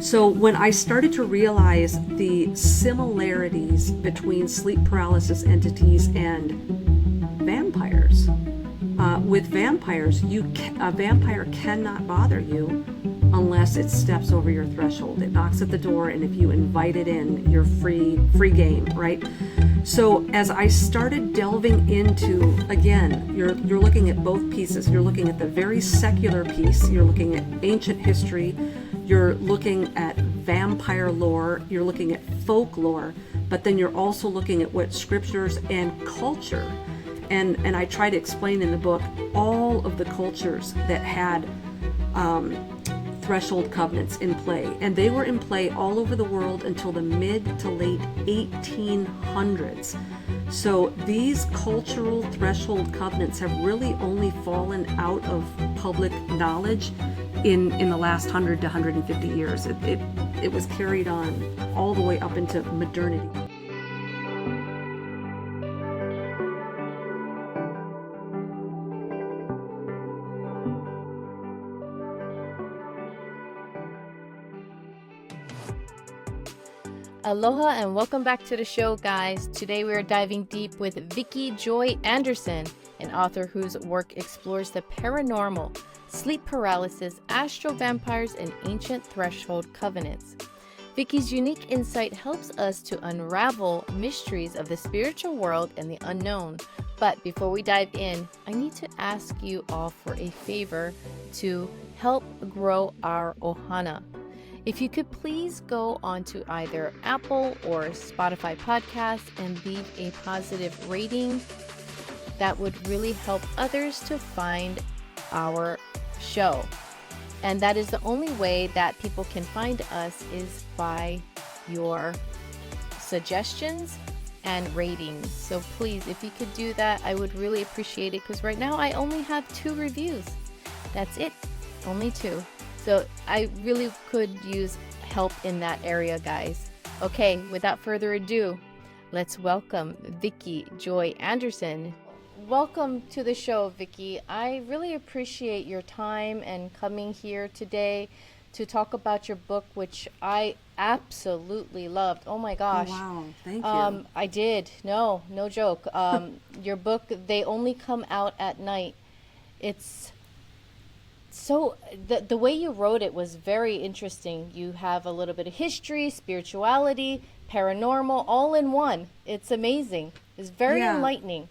So when I started to realize the similarities between sleep paralysis entities and vampires, with vampires, a vampire cannot bother you unless it steps over your threshold. It knocks at the door, and if you invite it in, you're free game, right? So as I started delving into, again, you're looking at both pieces. You're looking at the very secular piece. You're looking at ancient history. You're looking at vampire lore. You're looking at folklore. But then you're also looking at what scriptures and culture. And I try to explain in the book all of the cultures that had threshold covenants in play. And they were in play all over the world until the mid to late 1800s. So these cultural threshold covenants have really only fallen out of public knowledge in the last 100 to 150 years. It was carried on all the way up into modernity. Aloha and welcome back to the show, guys. Today we are diving deep with Vicki Joy Anderson, an author whose work explores the paranormal, sleep paralysis, astral vampires, and ancient threshold covenants. Vicki's unique insight helps us to unravel mysteries of the spiritual world and the unknown. But before we dive in, I need to ask you all for a favor to help grow our ohana. If you could please go onto either Apple or Spotify podcasts and leave a positive rating, that would really help others to find our show. And that is the only way that people can find us is by your suggestions and ratings. So please, if you could do that, I would really appreciate it, because right now I only have 2 reviews. That's it, only 2. So I really could use help in that area, guys. Okay, without further ado, let's welcome Vicki Joy Anderson. Welcome to the show, Vicki. I really appreciate your time and coming here today to talk about your book, which I absolutely loved. Oh my gosh. Oh, wow, thank you. I did. No joke. Your book, They Only Come Out at Night. It's so the way you wrote it was very interesting. You have a little bit of history, spirituality, paranormal, all in one. It's amazing. It's very enlightening.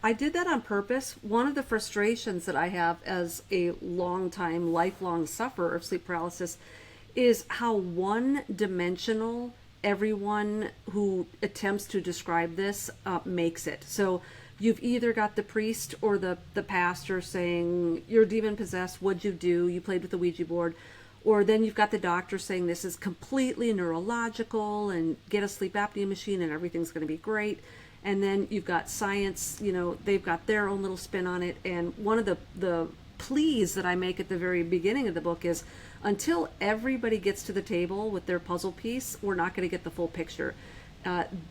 I did that on purpose. One of the frustrations that I have as a lifelong sufferer of sleep paralysis is how one-dimensional everyone who attempts to describe this makes it. So you've either got the priest or the pastor saying, you're demon possessed, what'd you do? You played with the Ouija board. Or then you've got the doctor saying this is completely neurological and get a sleep apnea machine and everything's going to be great. And then you've got science, they've got their own little spin on it. And one of the pleas that I make at the very beginning of the book is, until everybody gets to the table with their puzzle piece, we're not going to get the full picture.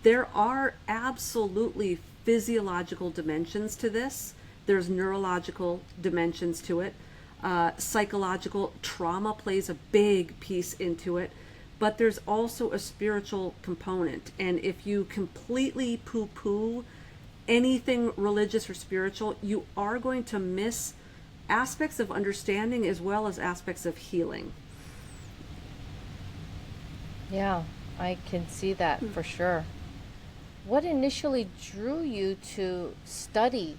There are absolutely physiological dimensions to this. There's neurological dimensions to it. Psychological trauma plays a big piece into it, but there's also a spiritual component. And if you completely poo-poo anything religious or spiritual, you are going to miss aspects of understanding as well as aspects of healing. Yeah, I can see that for sure. What initially drew you to study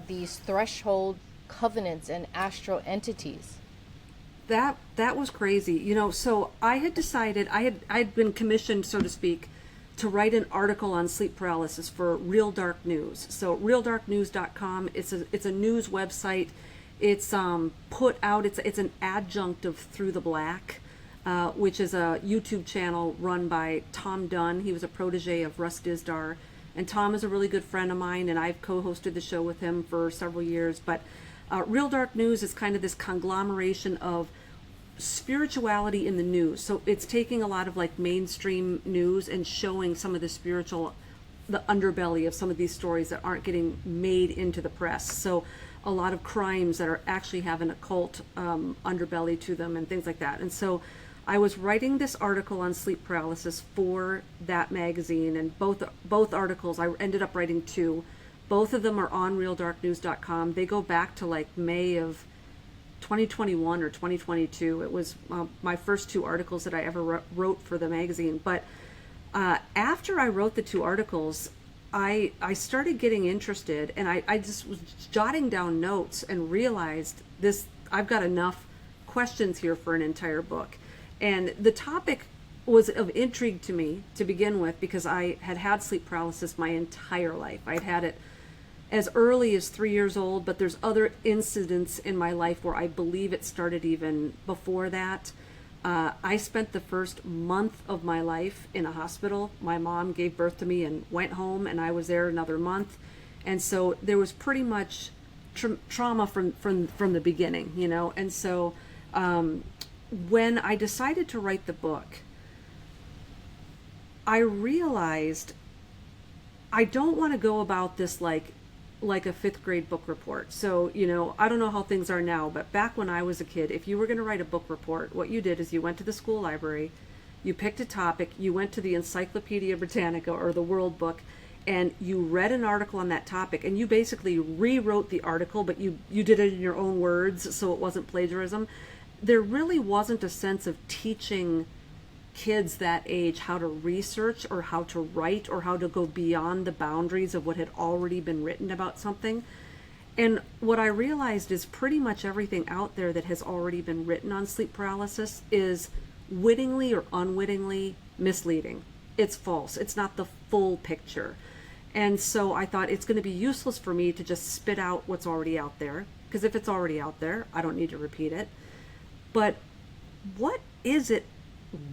these threshold covenants and astral entities? That was crazy. So I had decided, I'd been commissioned, so to speak, to write an article on sleep paralysis for Real Dark News. So realdarknews.com, it's a news website. It's put out, it's an adjunct of Through the Black, which is a YouTube channel run by Tom Dunn. He was a protege of Russ Dizdar, and Tom is a really good friend of mine, and I've co-hosted the show with him for several years. But Real Dark News is kind of this conglomeration of spirituality in the news. So it's taking a lot of like mainstream news and showing some of the spiritual, the underbelly of some of these stories that aren't getting made into the press. So a lot of crimes that are actually have an occult underbelly to them and things like that. And so I was writing this article on sleep paralysis for that magazine, and both articles, I ended up writing two. Both of them are on realdarknews.com. They go back to like May of 2021 or 2022. It was my first two articles that I ever wrote for the magazine. But after I wrote the two articles, I started getting interested, and I just was jotting down notes and realized I've got enough questions here for an entire book. And the topic was of intrigue to me to begin with, because I had had sleep paralysis my entire life. I'd had it as early as 3 years old, but there's other incidents in my life where I believe it started even before that. I spent the first month of my life in a hospital. My mom gave birth to me and went home, and I was there another month. And so there was pretty much trauma from the beginning, you know. And so when I decided to write the book, I realized I don't want to go about this like a fifth grade book report. So, you know, I don't know how things are now, but back when I was a kid, if you were going to write a book report, what you did is you went to the school library, you picked a topic, you went to the Encyclopedia Britannica or the World Book, and you read an article on that topic, and you basically rewrote the article, but you did it in your own words, so it wasn't plagiarism. There really wasn't a sense of teaching kids that age how to research or how to write or how to go beyond the boundaries of what had already been written about something. And what I realized is pretty much everything out there that has already been written on sleep paralysis is wittingly or unwittingly misleading. It's false. It's not the full picture. And so I thought it's going to be useless for me to just spit out what's already out there, because if it's already out there, I don't need to repeat it. But what is it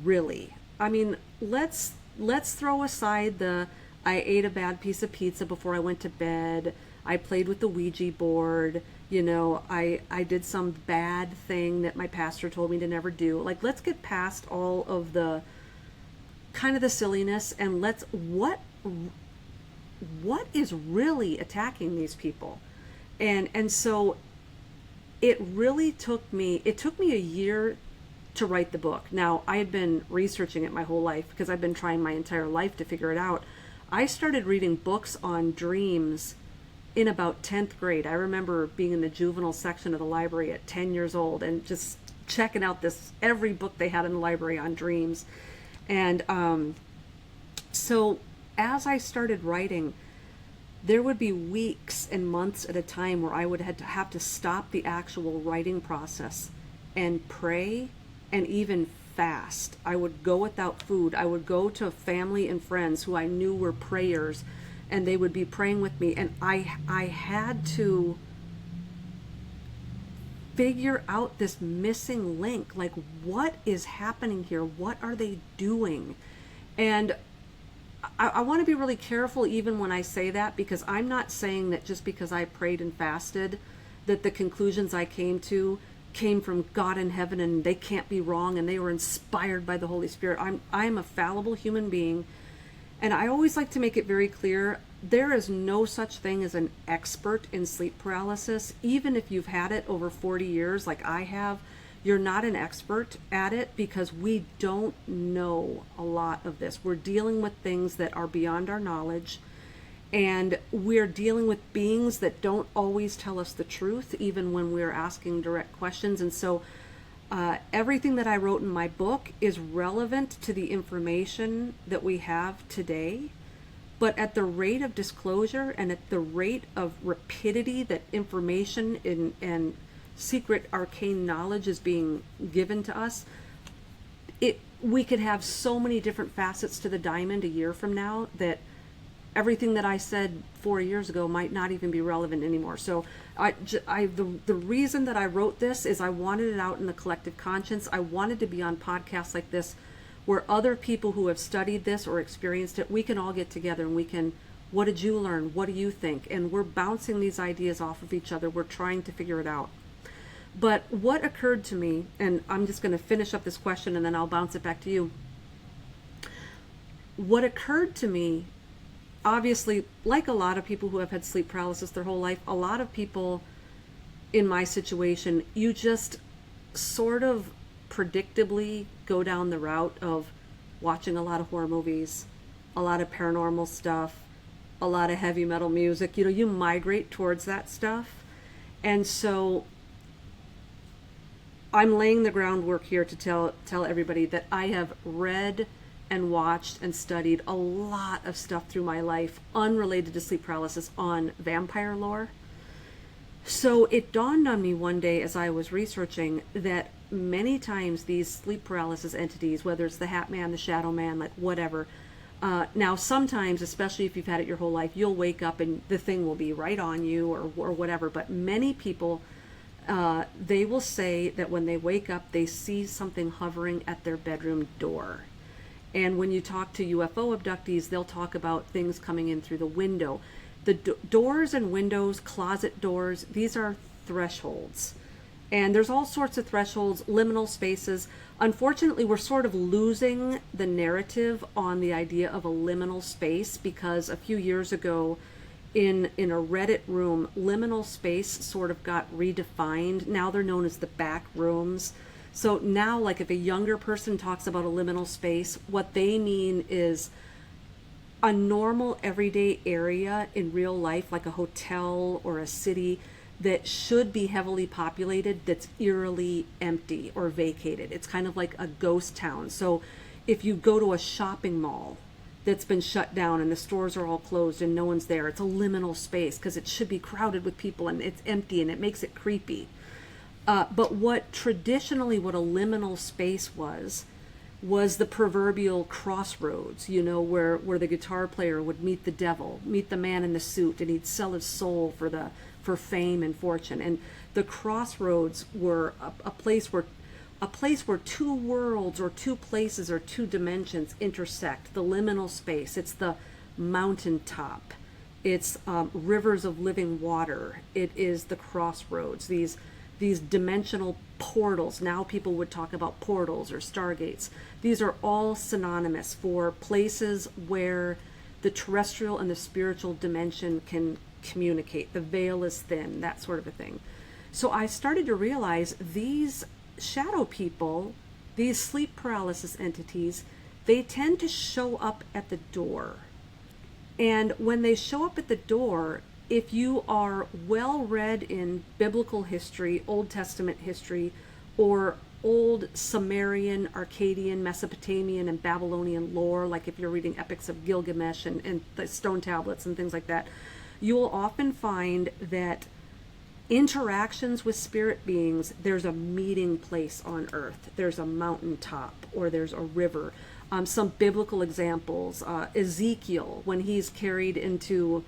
really? I mean, let's throw aside I ate a bad piece of pizza before I went to bed, I played with the Ouija board, you know, I did some bad thing that my pastor told me to never do. Like, let's get past all of the kind of the silliness, and what is really attacking these people? And so it took me a year to write the book. Now, I had been researching it my whole life because I've been trying my entire life to figure it out. I started reading books on dreams in about 10th grade. I remember being in the juvenile section of the library at 10 years old and just checking out every book they had in the library on dreams. And so as I started writing, there would be weeks and months at a time where I would have to stop the actual writing process and pray and even fast. I would go without food. I would go to family and friends who I knew were prayers, and they would be praying with me. And I had to figure out this missing link. Like, what is happening here? What are they doing? And I want to be really careful even when I say that, because I'm not saying that just because I prayed and fasted that the conclusions I came from God in heaven and they can't be wrong and they were inspired by the Holy Spirit. I'm a fallible human being, and I always like to make it very clear, there is no such thing as an expert in sleep paralysis. Even if you've had it over 40 years like I have, you're not an expert at it, because we don't know a lot of this. We're dealing with things that are beyond our knowledge, and we're dealing with beings that don't always tell us the truth, even when we're asking direct questions. And so everything that I wrote in my book is relevant to the information that we have today. But at the rate of disclosure and at the rate of rapidity that information and secret arcane knowledge is being given to us, we could have so many different facets to the diamond a year from now that everything that I said 4 years ago might not even be relevant anymore. So the reason that I wrote this is I wanted it out in the collective conscience. I wanted to be on podcasts like this where other people who have studied this or experienced it, we can all get together and we can, what did you learn? What do you think? And we're bouncing these ideas off of each other. We're trying to figure it out. But what occurred to me, and I'm just going to finish up this question and then I'll bounce it back to you. What occurred to me, obviously, like a lot of people who have had sleep paralysis their whole life, a lot of people in my situation, you just sort of predictably go down the route of watching a lot of horror movies, a lot of paranormal stuff, a lot of heavy metal music. You know, you migrate towards that stuff. And so I'm laying the groundwork here to tell everybody that I have read and watched and studied a lot of stuff through my life unrelated to sleep paralysis on vampire lore. So it dawned on me one day as I was researching that many times these sleep paralysis entities, whether it's the Hat Man, the Shadow Man, like whatever, now sometimes, especially if you've had it your whole life, you'll wake up and the thing will be right on you or whatever. But many people, they will say that when they wake up, they see something hovering at their bedroom door. And when you talk to UFO abductees, they'll talk about things coming in through the window. The doors and windows, closet doors, these are thresholds. And there's all sorts of thresholds, liminal spaces. Unfortunately, we're sort of losing the narrative on the idea of a liminal space, because a few years ago in a Reddit room, liminal space sort of got redefined. Now they're known as the back rooms. So now, like, if a younger person talks about a liminal space, what they mean is a normal everyday area in real life, like a hotel or a city that should be heavily populated, that's eerily empty or vacated. It's kind of like a ghost town. So if you go to a shopping mall that's been shut down and the stores are all closed and no one's there, it's a liminal space because it should be crowded with people and it's empty and it makes it creepy. But what a liminal space was the proverbial crossroads, you know, where the guitar player would meet the devil, meet the man in the suit, and he'd sell his soul for fame and fortune. And the crossroads were a place where two worlds or two places or two dimensions intersect. The liminal space, it's the mountaintop, it's rivers of living water, it is the crossroads, these dimensional portals. Now people would talk about portals or stargates. These are all synonymous for places where the terrestrial and the spiritual dimension can communicate. The veil is thin, that sort of a thing. So I started to realize these shadow people, these sleep paralysis entities, they tend to show up at the door. And when they show up at the door, if you are well read in biblical history, Old Testament history, or old Sumerian, Akkadian, Mesopotamian, and Babylonian lore, like if you're reading epics of Gilgamesh and the stone tablets and things like that, you will often find that interactions with spirit beings, there's a meeting place on earth. There's a mountaintop or there's a river. Some biblical examples, Ezekiel, when he's carried into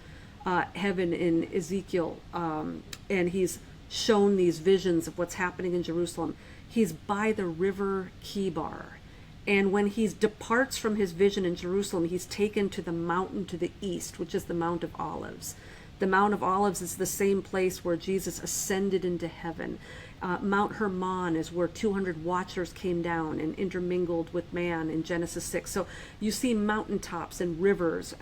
heaven in Ezekiel, and he's shown these visions of what's happening in Jerusalem. He's by the river Kibar. And when he departs from his vision in Jerusalem, he's taken to the mountain to the east, which is the Mount of Olives. The Mount of Olives is the same place where Jesus ascended into heaven. Mount Hermon is where 200 watchers came down and intermingled with man in Genesis 6. So you see mountaintops and rivers.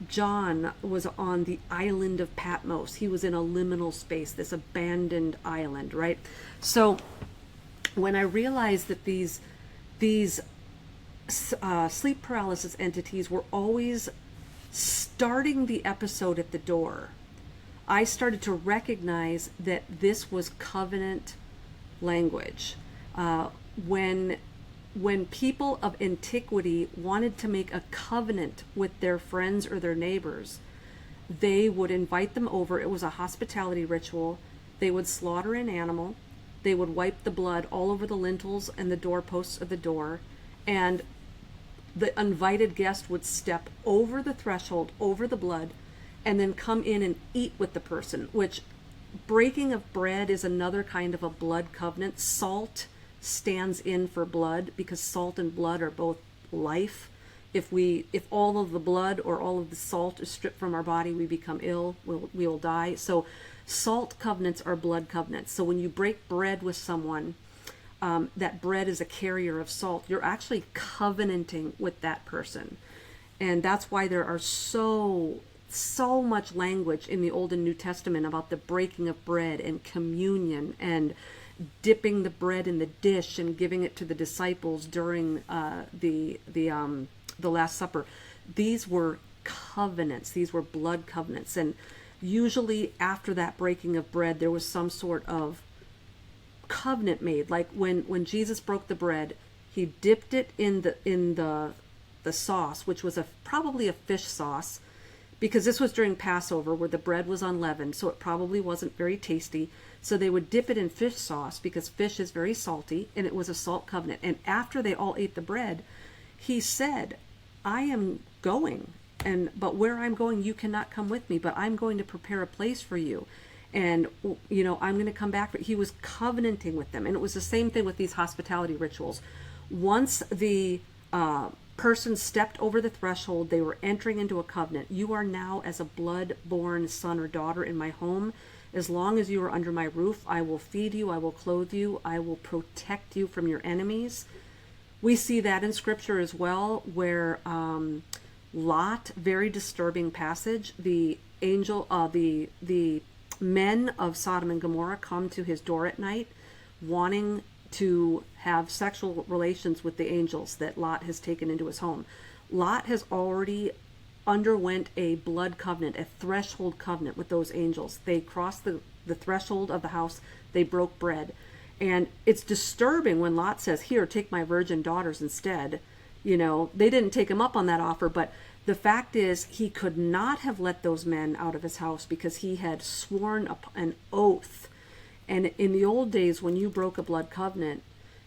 John was on the island of Patmos. He was in a liminal space, this abandoned island, right? So when I realized that these sleep paralysis entities were always starting the episode at the door, I started to recognize that this was covenant language. When people of antiquity wanted to make a covenant with their friends or their neighbors, they would invite them over. It was a hospitality ritual. They would slaughter an animal. They would wipe the blood all over the lintels and the doorposts of the door. And the invited guest would step over the threshold, over the blood, and then come in and eat with the person, which breaking of bread is another kind of a blood covenant. Salt stands in for blood because salt and blood are both life. If all of the blood or all of the salt is stripped from our body, we become ill, we will die. So salt covenants are blood covenants. So when you break bread with someone, that bread is a carrier of salt. You're actually covenanting with that person. And that's why there are so much language in the Old and New Testament about the breaking of bread and communion and dipping the bread in the dish and giving it to the disciples during the Last Supper. These were covenants. These were blood covenants. And usually after that breaking of bread, there was some sort of covenant made. Like when Jesus broke the bread, he dipped it in the sauce, which was probably a fish sauce, because this was during Passover where the bread was unleavened, so it probably wasn't very tasty. So they would dip it in fish sauce because fish is very salty, and it was a salt covenant. And after they all ate the bread, he said, I am going, but where I'm going, you cannot come with me, but I'm going to prepare a place for you. And, I'm going to come back. He was covenanting with them. And it was the same thing with these hospitality rituals. Once the person stepped over the threshold, they were entering into a covenant. You are now as a blood-born son or daughter in my home. As long as you are under my roof, I will feed you, I will clothe you, I will protect you from your enemies. We see that in scripture as well, where Lot, very disturbing passage, the men of Sodom and Gomorrah come to his door at night wanting to have sexual relations with the angels that Lot has taken into his home. Lot has already underwent a blood covenant, a threshold covenant with those angels. They crossed the threshold of the house, they broke bread. And it's disturbing when Lot says, here, take my virgin daughters instead. They didn't take him up on that offer, but the fact is he could not have let those men out of his house because he had sworn an oath. And in the old days, when you broke a blood covenant,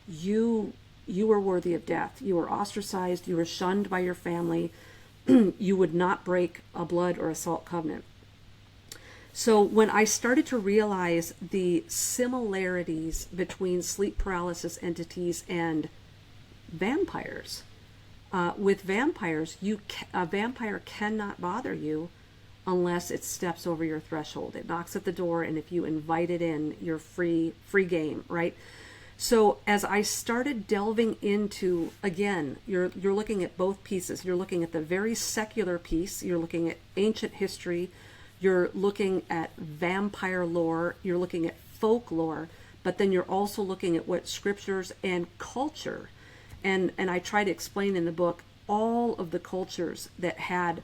you were worthy of death. You were ostracized. You were shunned by your family. You would not break a blood or a salt covenant. So when I started to realize the similarities between sleep paralysis entities and vampires, with vampires, a vampire cannot bother you unless it steps over your threshold. It knocks at the door, and if you invite it in, you're free game, right? So as I started delving into, again, you're looking at both pieces. You're looking at the very secular piece. You're looking at ancient history. You're looking at vampire lore. You're looking at folklore. But then you're also looking at what scriptures and culture. And I try to explain in the book all of the cultures that had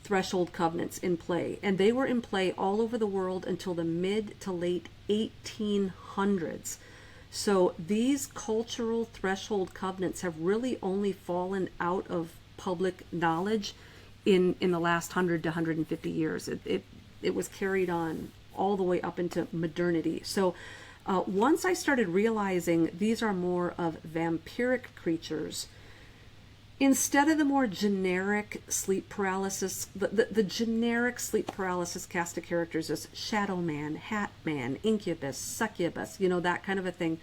threshold covenants in play. And they were in play all over the world until the mid to late 1800s. So these cultural threshold covenants have really only fallen out of public knowledge in the last 100 to 150 years. It was carried on all the way up into modernity. So once I started realizing these are more of vampiric creatures, instead of the more generic sleep paralysis, the generic sleep paralysis cast of characters is Shadow Man, Hat Man, Incubus, Succubus, that kind of a thing.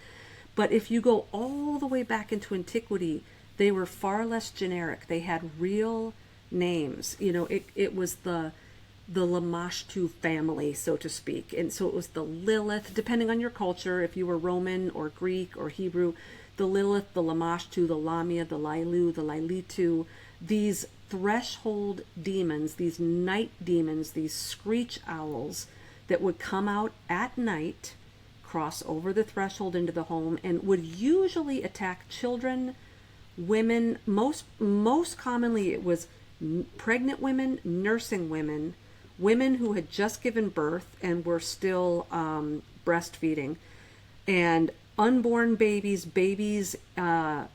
But if you go all the way back into antiquity, they were far less generic. They had real names. It was the Lamashtu family, so to speak. And so it was the Lilith, depending on your culture, if you were Roman or Greek or Hebrew, the Lilith, the Lamashtu, the Lamia, the Lailu, the Lailitu, these threshold demons, these night demons, these screech owls that would come out at night, cross over the threshold into the home, and would usually attack children, women. Most commonly it was pregnant women, nursing women, women who had just given birth and were still breastfeeding, and unborn babies in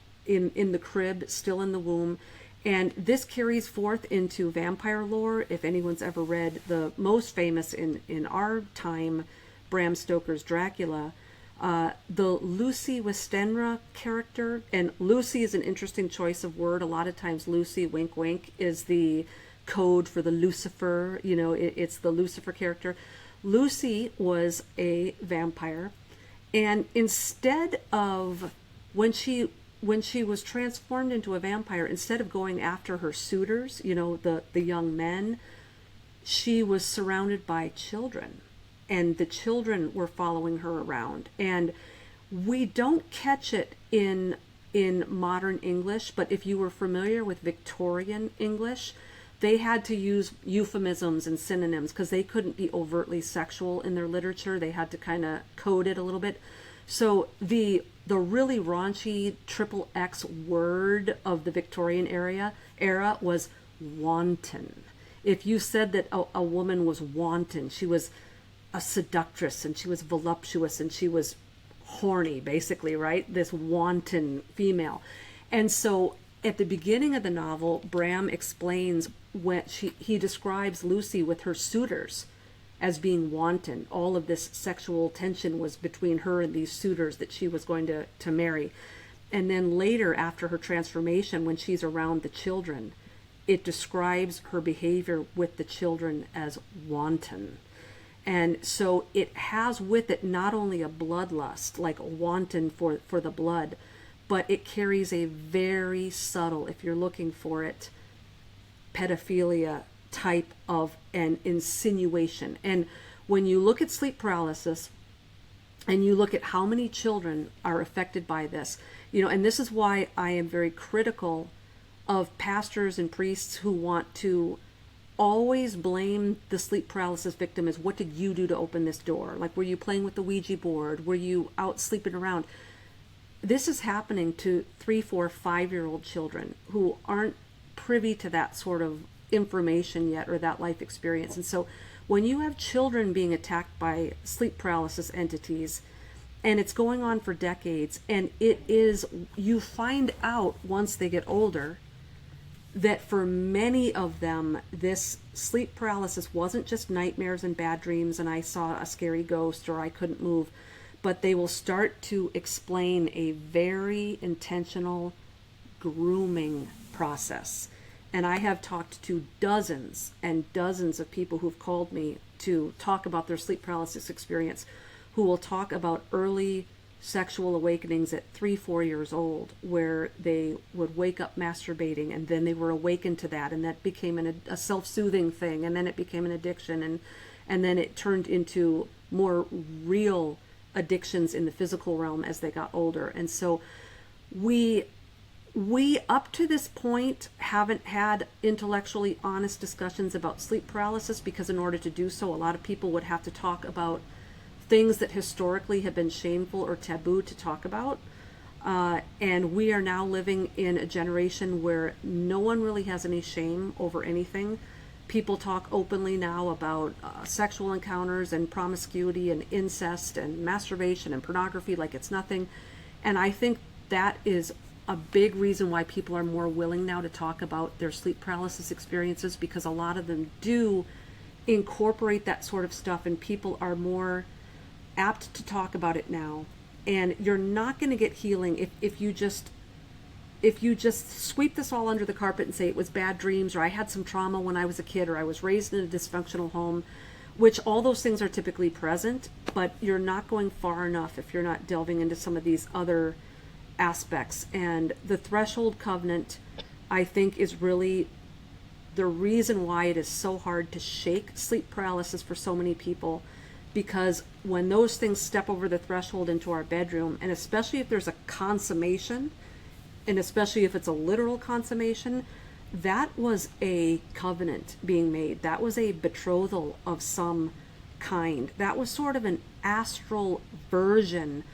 the crib, still in the womb. And this carries forth into vampire lore. If anyone's ever read the most famous in our time, Bram Stoker's Dracula, the Lucy Westenra character, and Lucy is an interesting choice of word. A lot of times Lucy, wink wink, is the code for the Lucifer. It's the Lucifer character. Lucy was a vampire. And instead of, when she was transformed into a vampire, instead of going after her suitors, the young men, she was surrounded by children. And the children were following her around. And we don't catch it in modern English, but if you were familiar with Victorian English, they had to use euphemisms and synonyms because they couldn't be overtly sexual in their literature. They had to kind of code it a little bit. So the really raunchy triple X word of the Victorian era was wanton. If you said that a woman was wanton, she was a seductress and she was voluptuous and she was horny, basically, right? This wanton female. And so at the beginning of the novel, Bram explains when he describes Lucy with her suitors as being wanton. All of this sexual tension was between her and these suitors that she was going to marry. And then later, after her transformation, when she's around the children, it describes her behavior with the children as wanton. And so it has with it not only a bloodlust, like wanton for the blood, but it carries a very subtle, if you're looking for it, pedophilia type of an insinuation. And when you look at sleep paralysis and you look at how many children are affected by this, and this is why I am very critical of pastors and priests who want to always blame the sleep paralysis victim as, what did you do to open this door? Like, were you playing with the Ouija board? Were you out sleeping around? This is happening to 3, 4, 5-year-old children who aren't privy to that sort of information yet, or that life experience. And so when you have children being attacked by sleep paralysis entities, and it's going on for decades, and you find out once they get older that for many of them, this sleep paralysis wasn't just nightmares and bad dreams and I saw a scary ghost or I couldn't move, but they will start to explain a very intentional grooming process. And I have talked to dozens and dozens of people who've called me to talk about their sleep paralysis experience, who will talk about early sexual awakenings at 3, 4 years old, where they would wake up masturbating and then they were awakened to that, and that became a self-soothing thing, and then it became an addiction, and then it turned into more real addictions in the physical realm as they got older. And so we up to this point haven't had intellectually honest discussions about sleep paralysis, because in order to do so, a lot of people would have to talk about things that historically have been shameful or taboo to talk about. And we are now living in a generation where no one really has any shame over anything. People talk openly now about sexual encounters and promiscuity and incest and masturbation and pornography like it's nothing. And I think that is a big reason why people are more willing now to talk about their sleep paralysis experiences, because a lot of them do incorporate that sort of stuff, and people are more apt to talk about it now. And you're not going to get healing if you just sweep this all under the carpet and say it was bad dreams, or I had some trauma when I was a kid, or I was raised in a dysfunctional home, which all those things are typically present, but you're not going far enough if you're not delving into some of these other aspects. And the threshold covenant, I think, is really the reason why it is so hard to shake sleep paralysis for so many people, because when those things step over the threshold into our bedroom, and especially if there's a consummation, and especially if it's a literal consummation, that was a covenant being made. That was a betrothal of some kind. That was sort of an astral version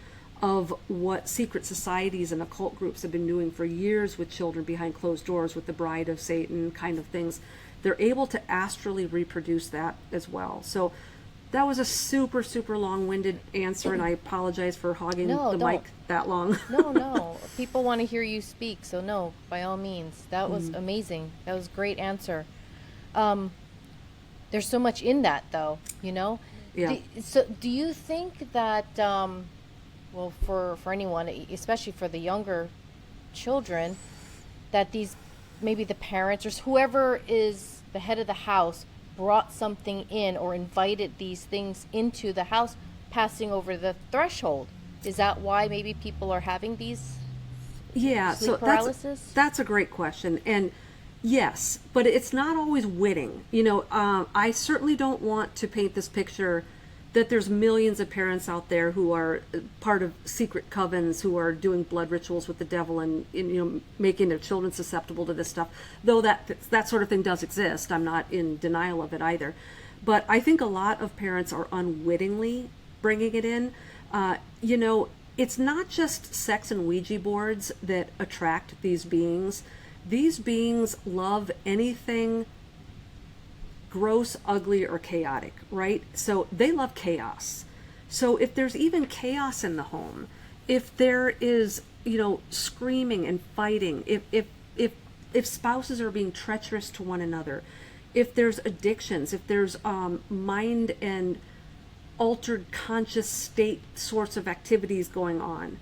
of what secret societies and occult groups have been doing for years with children behind closed doors, with the bride of Satan kind of things. They're able to astrally reproduce that as well. So that was a super, super long-winded answer, and I apologize for hogging the mic that long. No. People want to hear you speak, so no, by all means. That was amazing. That was a great answer. There's so much in that, though, Yeah. Do you think that, well, for anyone, especially for the younger children, that these, maybe the parents or whoever is the head of the house brought something in or invited these things into the house, passing over the threshold? Is that why maybe people are having these sleep paralysis? That's a great question. And yes, but it's not always witting. I certainly don't want to paint this picture that there's millions of parents out there who are part of secret covens, who are doing blood rituals with the devil and making their children susceptible to this stuff. Though that sort of thing does exist, I'm not in denial of it either. But I think a lot of parents are unwittingly bringing it in. It's not just sex and Ouija boards that attract these beings. These beings love anything gross, ugly, or chaotic, right? So they love chaos. So if there's even chaos in the home, if there is, screaming and fighting, if spouses are being treacherous to one another, if there's addictions, if there's mind and altered conscious state sorts of activities going on,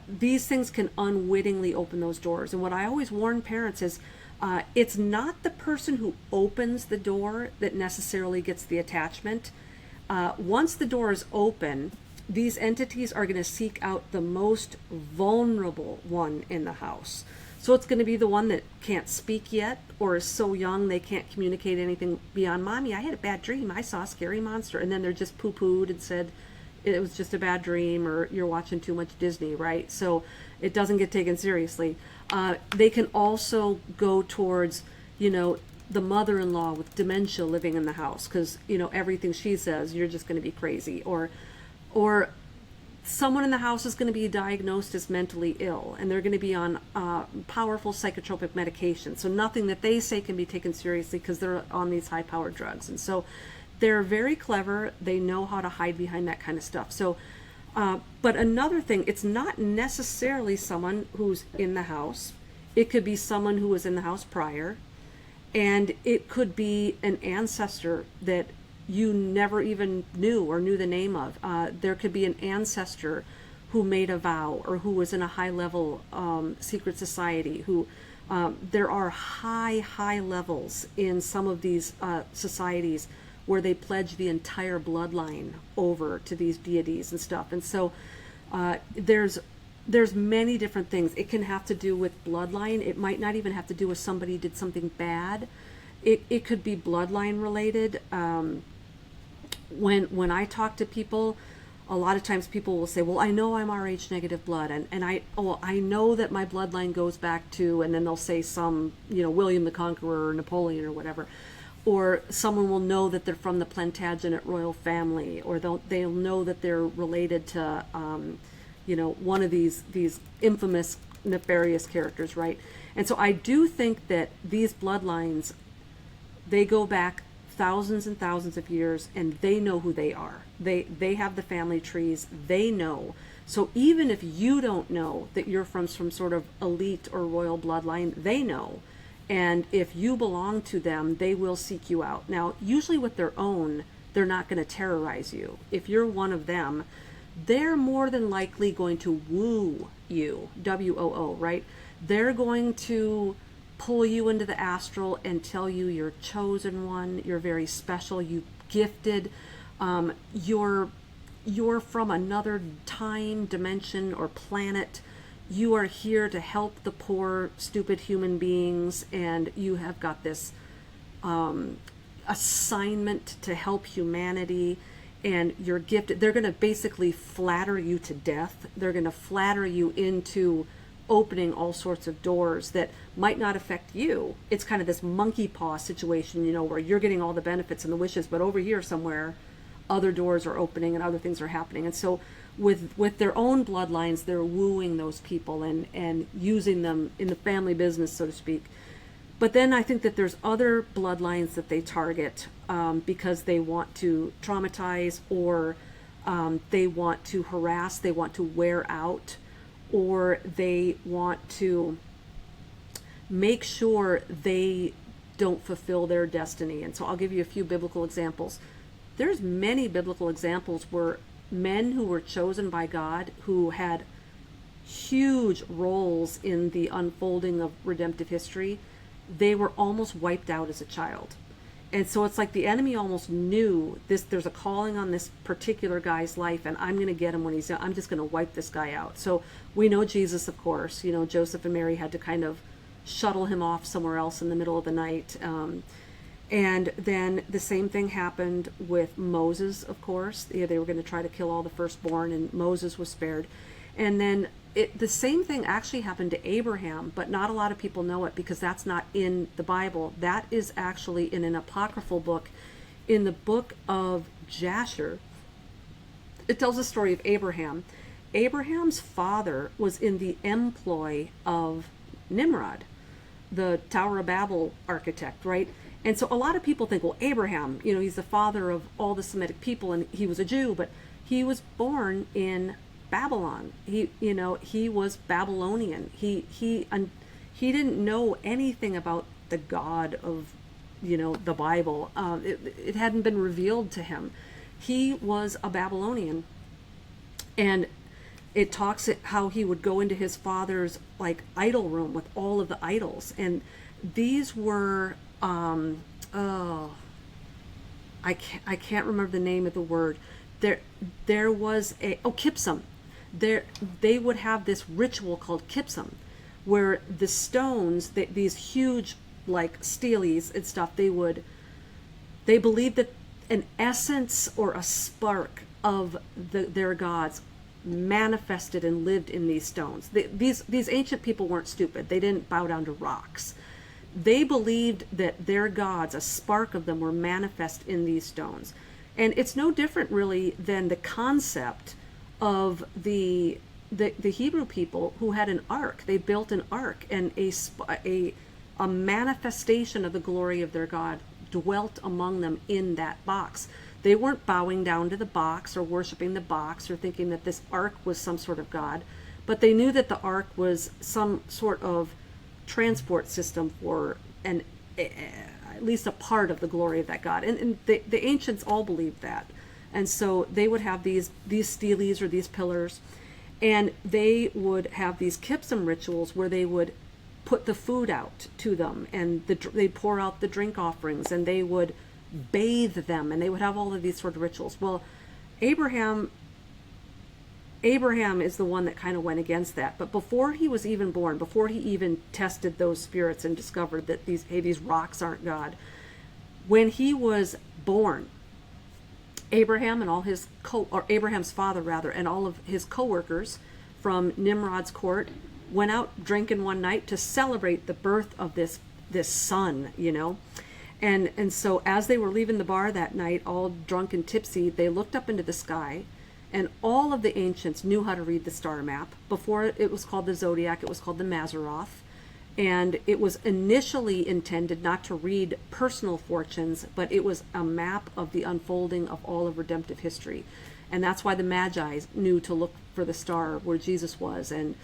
these things can unwittingly open those doors. And what I always warn parents is, it's not the person who opens the door that necessarily gets the attachment. Once the door is open, these entities are going to seek out the most vulnerable one in the house. So it's going to be the one that can't speak yet, or is so young they can't communicate anything beyond, "Mommy, I had a bad dream. I saw a scary monster." And then they're just poo-pooed and said it was just a bad dream, or you're watching too much Disney, right? So it doesn't get taken seriously. They can also go towards, the mother-in-law with dementia living in the house, because, everything she says, you're just going to be crazy. Or someone in the house is going to be diagnosed as mentally ill, and they're going to be on powerful psychotropic medication. So nothing that they say can be taken seriously because they're on these high-powered drugs. And so they're very clever. They know how to hide behind that kind of stuff. So, but another thing, it's not necessarily someone who's in the house. It could be someone who was in the house prior, and it could be an ancestor that you never even knew or knew the name of. There could be an ancestor who made a vow, or who was in a high-level secret society. There are high levels in some of these societies where they pledge the entire bloodline over to these deities and stuff. And so there's many different things. It can have to do with bloodline. It might not even have to do with somebody did something bad. It could be bloodline related. When I talk to people, a lot of times people will say, "Well, I know I'm Rh negative blood, and I know that my bloodline goes back to," and then they'll say some, William the Conqueror or Napoleon or whatever. Or someone will know that they're from the Plantagenet royal family, or they'll know that they're related to, one of these infamous nefarious characters, right? And so I do think that these bloodlines, they go back thousands and thousands of years, and they know who they are. They have the family trees. They know. So even if you don't know that you're from some sort of elite or royal bloodline, they know. And if you belong to them, they will seek you out. Now, usually with their own, they're not going to terrorize you. If you're one of them, they're more than likely going to woo you, W-O-O, right? They're going to pull you into the astral and tell you you're chosen one, you're very special, you gifted, you're from another time, dimension, or planet. You are here to help the poor, stupid human beings, and you have got this assignment to help humanity, and you're gifted. They're going to basically flatter you to death. They're going to flatter you into opening all sorts of doors that might not affect you. It's kind of this monkey paw situation, where you're getting all the benefits and the wishes, but over here somewhere, other doors are opening and other things are happening. And so with their own bloodlines, they're wooing those people and using them in the family business, so to speak. But then I think that there's other bloodlines that they target because they want to traumatize, or they want to harass, they want to wear out, or they want to make sure they don't fulfill their destiny. And so I'll give you a few biblical examples. There's many biblical examples where men who were chosen by God, who had huge roles in the unfolding of redemptive history, they were almost wiped out as a child. And so it's like the enemy almost knew there's a calling on this particular guy's life, and I'm going to get him when I'm just going to wipe this guy out. So we know Jesus, of course. Joseph and Mary had to kind of shuttle him off somewhere else in the middle of the night. And then the same thing happened with Moses, of course. They were going to try to kill all the firstborn, and Moses was spared. And then the same thing actually happened to Abraham, but not a lot of people know it because that's not in the Bible. That is actually in an apocryphal book, in the book of Jasher. It tells the story of Abraham. Abraham's father was in the employ of Nimrod, the Tower of Babel architect, right? And so a lot of people think, well, Abraham, he's the father of all the Semitic people, and he was a Jew, but he was born in Babylon. He was Babylonian. He didn't know anything about the God of, the Bible. It hadn't been revealed to him. He was a Babylonian, and it talks how he would go into his father's idol room with all of the idols, and these were I can't remember the name of the word. There was Kipsum. They would have this ritual called Kipsum, where the stones, these huge steles and stuff, they believed that an essence or a spark of their gods manifested and lived in these stones. These ancient people weren't stupid. They didn't bow down to rocks. They believed that their gods, a spark of them, were manifest in these stones. And it's no different really than the concept of the Hebrew people who had an ark. They built an ark, and a manifestation of the glory of their God dwelt among them in that box. They weren't bowing down to the box or worshiping the box or thinking that this ark was some sort of God, but they knew that the ark was some sort of transport system for at least a part of the glory of that God. And the ancients all believed that. And so they would have these steles or these pillars, and they would have these Kipsum rituals where they would put the food out to them, and they'd pour out the drink offerings, and they would bathe them, and they would have all of these sort of rituals. Well, Abraham is the one that kind of went against that. But before he was even born, before he even tested those spirits and discovered that these rocks aren't God, when he was born, Abraham and all his Abraham's father rather, and all of his co-workers from Nimrod's court went out drinking one night to celebrate the birth of this son, And so as they were leaving the bar that night, all drunk and tipsy, they looked up into the sky, and all of the ancients knew how to read the star map. Before it was called the zodiac, it was called the Mazzaroth. And it was initially intended not to read personal fortunes, but it was a map of the unfolding of all of redemptive history. And that's why the Magi knew to look for the star where Jesus was, and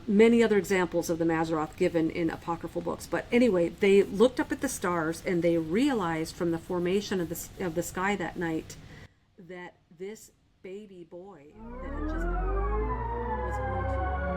many other examples of the Mazzaroth given in apocryphal books. But anyway, they looked up at the stars, and they realized from the formation of the sky that night that this baby boy that had just been born was going to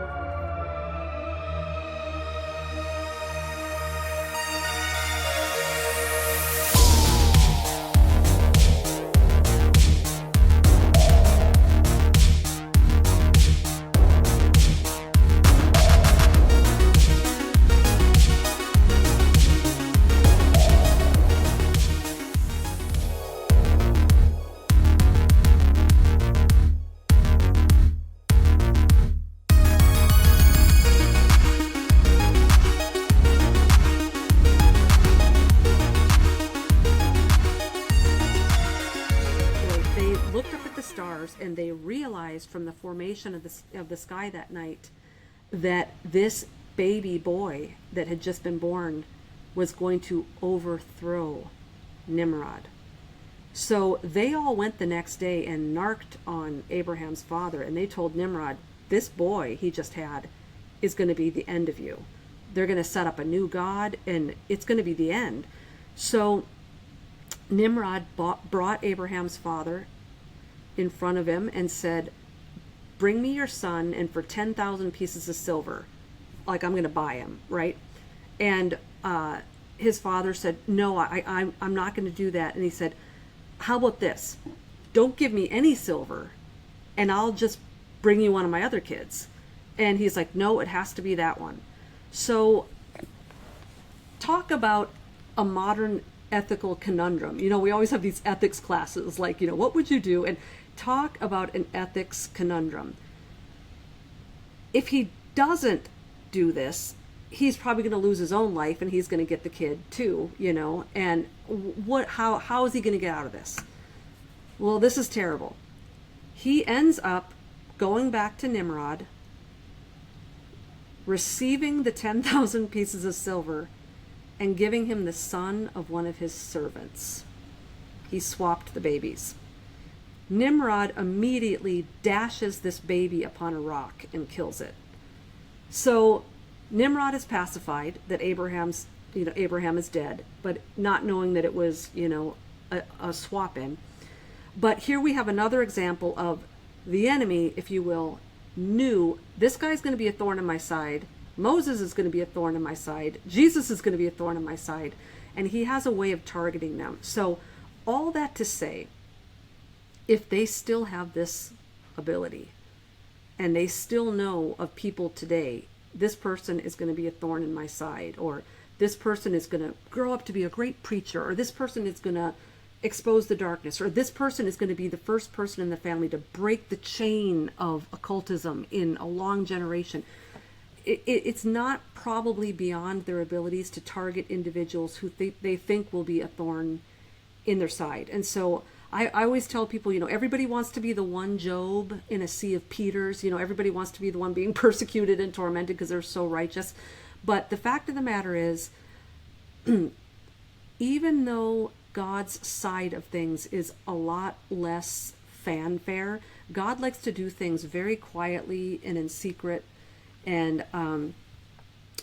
and they realized from the formation of the sky that night that this baby boy that had just been born was going to overthrow Nimrod. So they all went the next day and narked on Abraham's father, and they told Nimrod, this boy he just had is going to be the end of you. They're going to set up a new god, and it's going to be the end. So Nimrod brought Abraham's father in front of him and said, bring me your son, and for 10,000 pieces of silver, I'm going to buy him, right? And his father said, no, I'm not going to do that. And he said, how about this? Don't give me any silver, and I'll just bring you one of my other kids. And he's like, no, it has to be that one. So talk about a modern ethical conundrum. We always have these ethics classes, like, what would you do? And talk about an ethics conundrum. If he doesn't do this, he's probably going to lose his own life, and he's going to get the kid too, and how is he going to get out of this? Well, this is terrible. He ends up going back to Nimrod, receiving the 10,000 pieces of silver, and giving him the son of one of his servants. He swapped the babies. Nimrod immediately dashes this baby upon a rock and kills it. So Nimrod is pacified that Abraham is dead, but not knowing that it was, a swap-in. But here we have another example of the enemy, if you will, knew this guy's going to be a thorn in my side. Moses is going to be a thorn in my side. Jesus is going to be a thorn in my side. And he has a way of targeting them. So all that to say, if they still have this ability and they still know of people today, this person is going to be a thorn in my side, or this person is going to grow up to be a great preacher, or this person is going to expose the darkness, or this person is going to be the first person in the family to break the chain of occultism in a long generation. It's not probably beyond their abilities to target individuals who they think will be a thorn in their side. And so I always tell people, everybody wants to be the one Job in a sea of Peters. Everybody wants to be the one being persecuted and tormented because they're so righteous. But the fact of the matter is, even though God's side of things is a lot less fanfare, God likes to do things very quietly and in secret. And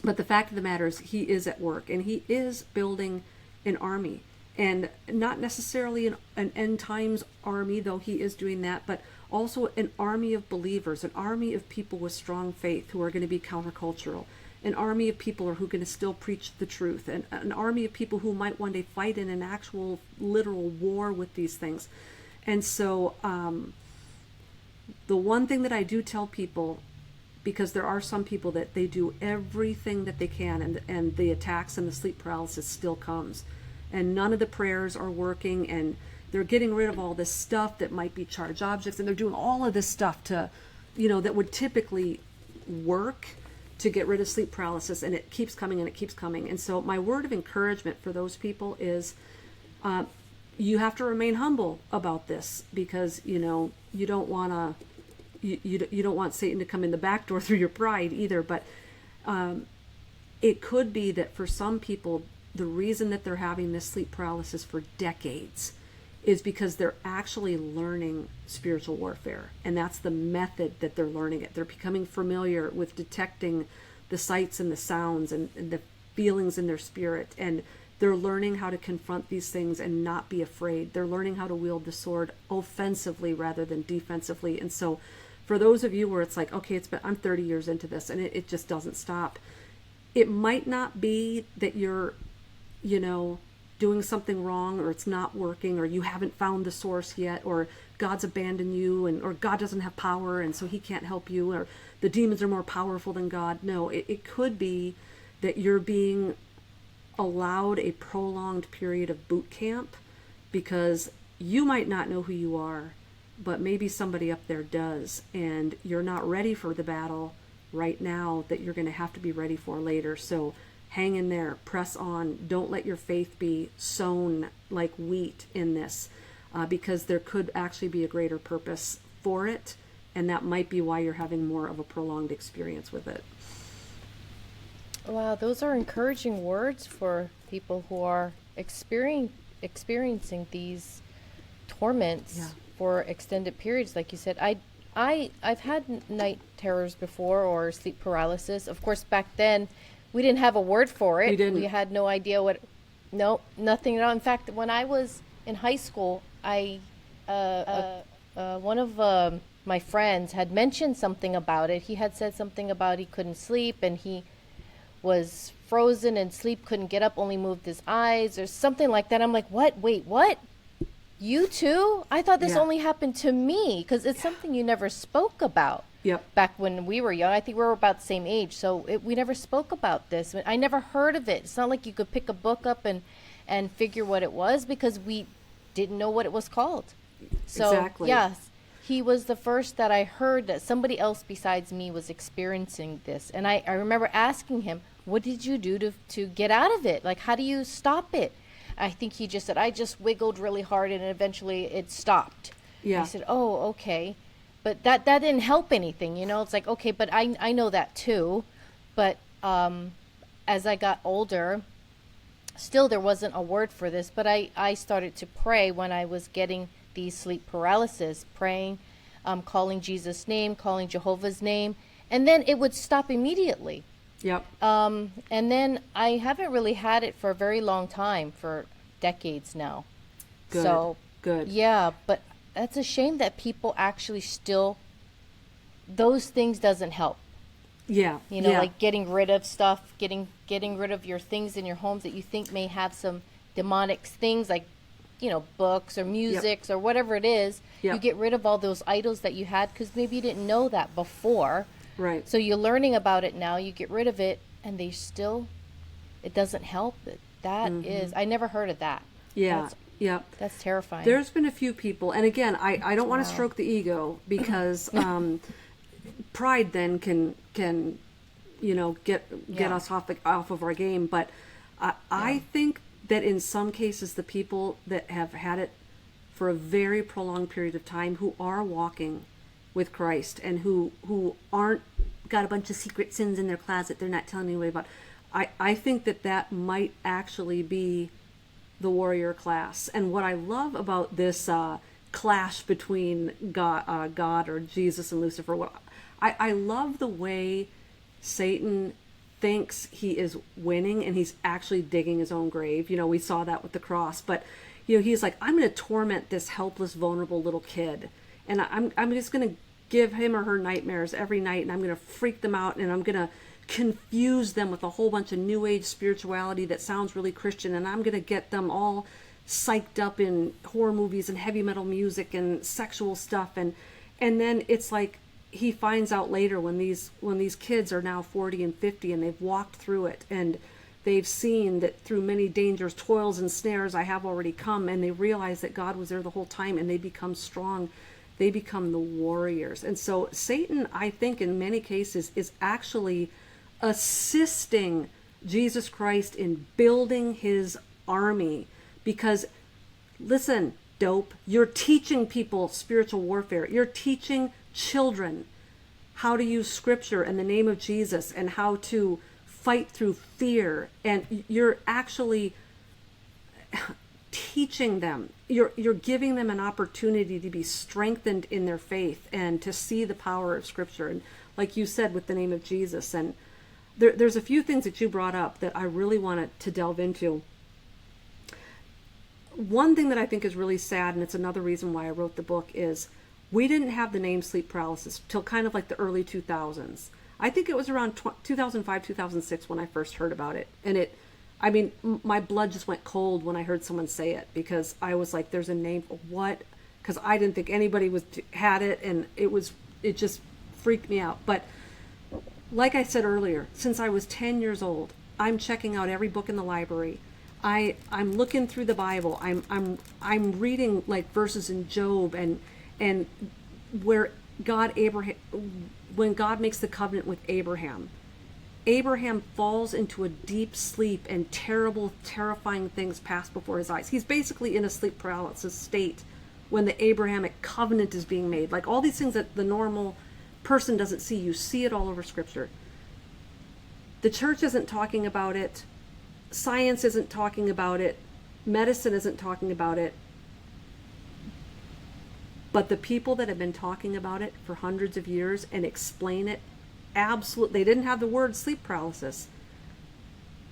but the fact of the matter is, he is at work, and he is building an army, and not necessarily an end times army, though he is doing that, but also an army of believers, an army of people with strong faith who are going to be countercultural, an army of people who are going to still preach the truth, and an army of people who might one day fight in an actual literal war with these things. And so the one thing that I do tell people, because there are some people that they do everything that they can, and the attacks and the sleep paralysis still comes, and none of the prayers are working, and they're getting rid of all this stuff that might be charged objects, and they're doing all of this stuff to, that would typically work to get rid of sleep paralysis, and it keeps coming and it keeps coming. And so my word of encouragement for those people is, you have to remain humble about this, because you don't want to. You don't want Satan to come in the back door through your pride either. But it could be that for some people, the reason that they're having this sleep paralysis for decades is because they're actually learning spiritual warfare. And that's the method that they're learning it. They're becoming familiar with detecting the sights and the sounds and the feelings in their spirit. And they're learning how to confront these things and not be afraid. They're learning how to wield the sword offensively rather than defensively. And so for those of you where it's like, okay, I'm 30 years into this and it just doesn't stop. It might not be that you're, doing something wrong, or it's not working, or you haven't found the source yet, or God's abandoned you, or God doesn't have power and so he can't help you, or the demons are more powerful than God. No, it could be that you're being allowed a prolonged period of boot camp, because you might not know who you are, but maybe somebody up there does, and you're not ready for the battle right now that you're going to have to be ready for later. So hang in there, press on, don't let your faith be sown like wheat in this, because there could actually be a greater purpose for it, and that might be why you're having more of a prolonged experience with it. Wow, those are encouraging words for people who are experiencing these torments for extended periods. Like you said, I've had night terrors before, or sleep paralysis. Of course, back then we didn't have a word for it. We had no idea nothing at all. In fact, when I was in high school, one of my friends had mentioned something about it. He had said something about he couldn't sleep, and he was frozen in sleep, couldn't get up, only moved his eyes or something like that. I'm like, what? Wait, what? You too? I thought this only happened to me, because it's something you never spoke about. Yep. Back when we were young. I think we were about the same age, so we never spoke about this. I never heard of it. It's not like you could pick a book up and and figure what it was because we didn't know what it was called. So, Exactly. yes, he was the first that I heard that somebody else besides me was experiencing this. And I remember asking him, what did you do to get out of it? Like, how do you stop it? I think he just said, I just wiggled really hard and eventually it stopped. Yeah. I said, oh, okay. But that didn't help anything, you know? It's like, okay, but I know that too. But as I got older, still there wasn't a word for this, but I started to pray when I was getting these sleep paralysis, praying, calling Jesus' name, calling Jehovah's name, and then it would stop immediately. Yep. And then I haven't really had it for a very long time, for decades now. Good. So, Good. yeah, but that's a shame that people actually still, those things doesn't help. Yeah. You know, yeah. like getting rid of stuff, getting rid of your things in your homes that you think may have some demonic things, like, you know, books or musics or whatever it is. Yep. You get rid of all those idols that you had because maybe you didn't know that before. Right. So you're learning about it now. You get rid of it, and they still, it doesn't help. That is, I never heard of that. Yeah. Yep. That's terrifying. There's been a few people, and again, I don't want to stroke the ego because pride then can you know get us off of our game. But I think that in some cases, the people that have had it for a very prolonged period of time, who are walking with Christ and who aren't got a bunch of secret sins in their closet they're not telling anybody about, I think that might actually be the warrior class. And what I love about this clash between God or Jesus and Lucifer, I love the way Satan thinks he is winning and he's actually digging his own grave. You know, we saw that with the cross, but you know, he's like, I'm going to torment this helpless, vulnerable little kid, and I'm just going to give him or her nightmares every night, and I'm going to freak them out, and I'm going to confuse them with a whole bunch of new age spirituality that sounds really Christian, and I'm going to get them all psyched up in horror movies and heavy metal music and sexual stuff, and then it's like he finds out later when these kids are now 40 and 50 and they've walked through it and they've seen that through many dangers, toils, and snares I have already come, and they realize that God was there the whole time, and they become strong. They become the warriors. And so Satan, I think in many cases, is actually assisting Jesus Christ in building his army. Because, listen, dope, you're teaching people spiritual warfare. You're teaching children how to use scripture in the name of Jesus and how to fight through fear. And you're actually teaching them, you're giving them an opportunity to be strengthened in their faith and to see the power of scripture, and like you said, with the name of Jesus. And there's a few things that you brought up that I really wanted to delve into. One thing that I think is really sad, and it's another reason why I wrote the book, is we didn't have the name sleep paralysis till kind of like the early 2000s. I think it was around 2005, 2006 when I first heard about it. And I mean, my blood just went cold when I heard someone say it, because I was like, there's a name for what? Because I didn't think anybody had it, and it just freaked me out. But like I said earlier, since I was 10 years old, I'm checking out every book in the library. I'm looking through the Bible. I'm reading like verses in Job and where when God makes the covenant with Abraham falls into a deep sleep and terrible, terrifying things pass before his eyes. He's basically in a sleep paralysis state when the Abrahamic covenant is being made. Like all these things that the normal person doesn't see, you see it all over scripture. The church isn't talking about it. Science isn't talking about it. Medicine isn't talking about it. But the people that have been talking about it for hundreds of years and explain it, absolutely, they didn't have the word sleep paralysis.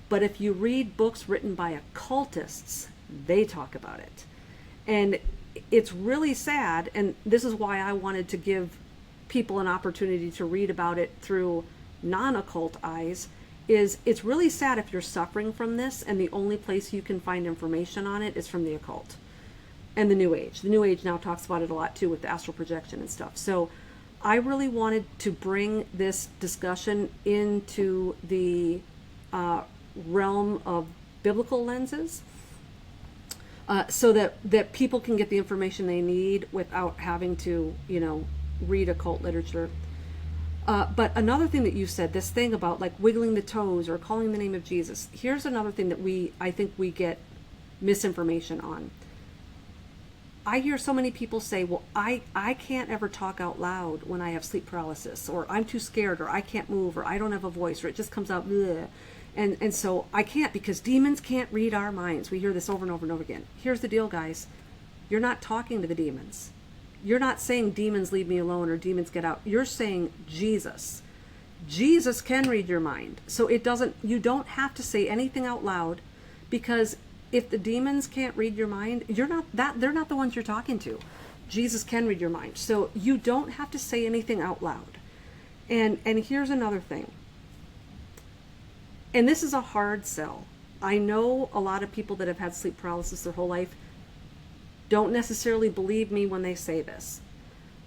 But if you read books written by occultists, they talk about it. And it's really sad, and this is why I wanted to give people an opportunity to read about it through non-occult eyes, is it's really sad if you're suffering from this and the only place you can find information on it is from the occult and the New Age. The New Age now talks about it a lot too with the astral projection and stuff. So I really wanted to bring this discussion into the realm of biblical lenses so that people can get the information they need without having to, read occult literature. But another thing that you said, this thing about like wiggling the toes or calling the name of Jesus, here's another thing that I think we get misinformation on. I hear so many people say, well, I can't ever talk out loud when I have sleep paralysis, or I'm too scared, or I can't move, or I don't have a voice, or it just comes out bleh. And so I can't, because demons can't read our minds. We hear this over and over and over again. Here's the deal, guys. You're not talking to the demons. You're not saying demons leave me alone or demons get out. You're saying Jesus. Jesus can read your mind. So you don't have to say anything out loud, because if the demons can't read your mind, they're not the ones you're talking to. Jesus can read your mind. So you don't have to say anything out loud. And here's another thing. And this is a hard sell. I know a lot of people that have had sleep paralysis their whole life don't necessarily believe me when they say this,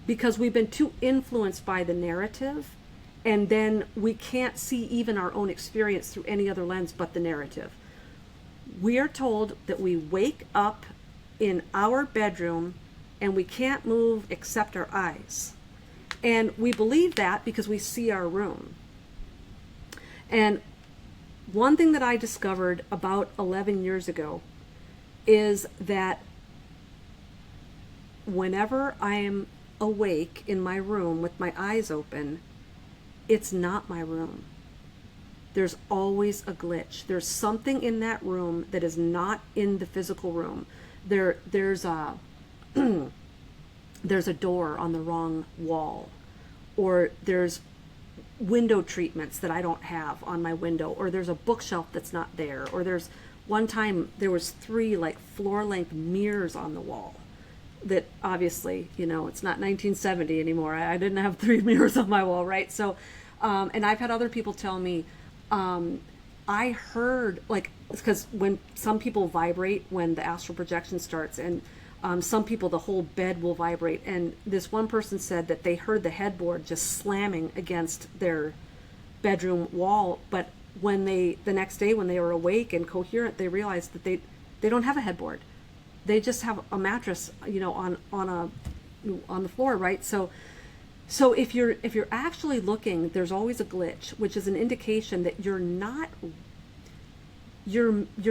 because we've been too influenced by the narrative, and then we can't see even our own experience through any other lens but the narrative. We are told that we wake up in our bedroom and we can't move except our eyes. And we believe that because we see our room. And one thing that I discovered about 11 years ago is that whenever I am awake in my room with my eyes open, it's not my room. There's always a glitch. There's something in that room that is not in the physical room. There's a there's a door on the wrong wall, or there's window treatments that I don't have on my window, or there's a bookshelf that's not there, or there's one time there was 3 like floor length mirrors on the wall that obviously, it's not 1970 anymore. I didn't have 3 mirrors on my wall, right? So and I've had other people tell me, I heard, like, because when some people vibrate when the astral projection starts, and some people, the whole bed will vibrate. And this one person said that they heard the headboard just slamming against their bedroom wall. But when the next day, when they were awake and coherent, they realized that they don't have a headboard. They just have a mattress, on the floor, right? So if you're actually looking, there's always a glitch, which is an indication that you're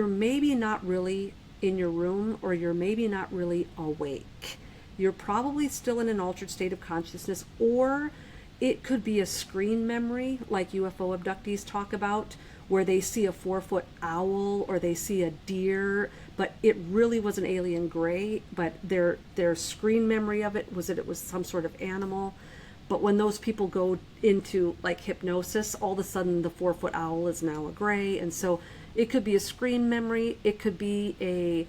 maybe not really in your room, or you're maybe not really awake. You're probably still in an altered state of consciousness, or it could be a screen memory like UFO abductees talk about, where they see a 4-foot owl or they see a deer, but it really was an alien gray, but their screen memory of it was that it was some sort of animal. But when those people go into like hypnosis, all of a sudden the 4-foot owl is now a gray. And so it could be a screen memory. It could be a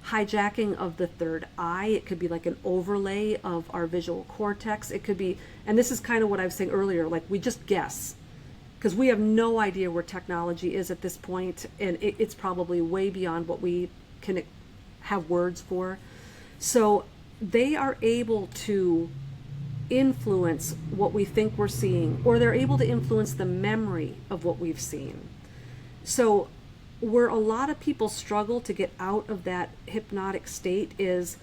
hijacking of the third eye. It could be like an overlay of our visual cortex. It could be, and this is kind of what I was saying earlier, like we just guess, because we have no idea where technology is at this point, and it's probably way beyond what we can have words for. So they are able to influence what we think we're seeing, or they're able to influence the memory of what we've seen. So where a lot of people struggle to get out of that hypnotic state is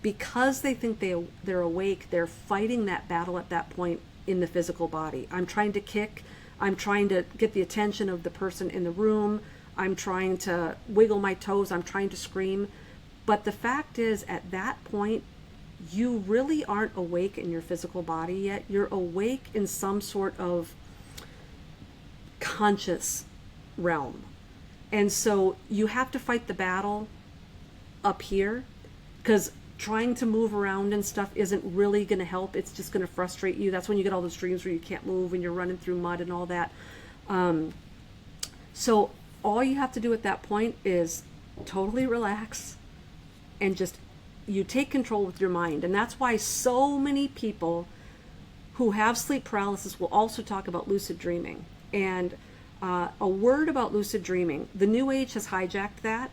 because they think they're awake, they're fighting that battle at that point in the physical body. I'm trying to kick, I'm trying to get the attention of the person in the room, I'm trying to wiggle my toes, I'm trying to scream. But the fact is, at that point, you really aren't awake in your physical body yet. You're awake in some sort of conscious realm. And so you have to fight the battle up here, because trying to move around and stuff isn't really going to help. It's just going to frustrate you. That's when you get all those dreams where you can't move and you're running through mud and all that. So all you have to do at that point is totally relax and just you take control with your mind. And that's why so many people who have sleep paralysis will also talk about lucid dreaming. And a word about lucid dreaming, the New Age has hijacked that,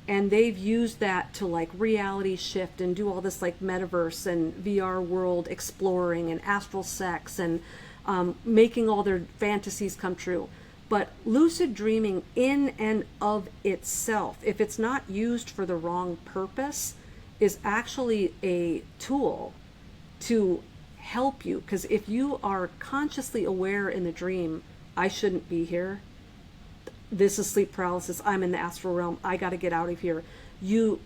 and they've used that to like reality shift and do all this like metaverse and VR world exploring and astral sex and making all their fantasies come true. But lucid dreaming in and of itself, if it's not used for the wrong purpose, is actually a tool to help you. Because if you are consciously aware in the dream, I shouldn't be here, this is sleep paralysis, I'm in the astral realm, I got to get out of here. You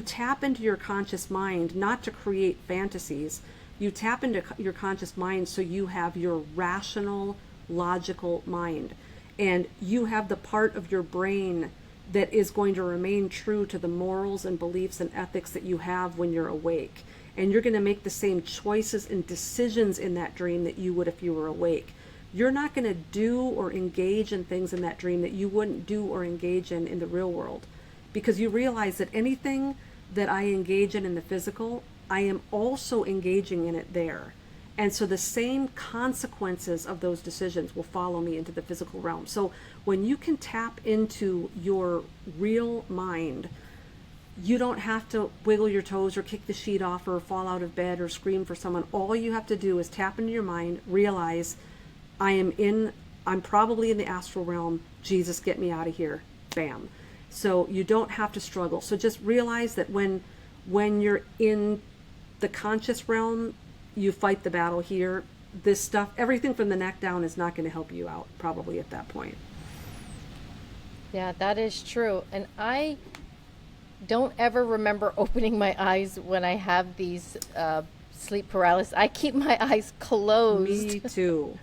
tap into your conscious mind, not to create fantasies. You tap into your conscious mind so you have your rational, logical mind. And you have the part of your brain that is going to remain true to the morals and beliefs and ethics that you have when you're awake. And you're going to make the same choices and decisions in that dream that you would if you were awake. You're not going to do or engage in things in that dream that you wouldn't do or engage in the real world. Because you realize that anything that I engage in the physical, I am also engaging in it there. And so the same consequences of those decisions will follow me into the physical realm. So when you can tap into your real mind, you don't have to wiggle your toes or kick the sheet off or fall out of bed or scream for someone. All you have to do is tap into your mind, realize I'm probably in the astral realm. Jesus, get me out of here. Bam. So you don't have to struggle. So just realize that when you're in the conscious realm, you fight the battle here. This stuff, everything from the neck down, is not going to help you out probably at that point. Yeah, that is true. And I don't ever remember opening my eyes when I have these sleep paralysis. I keep my eyes closed. Me too.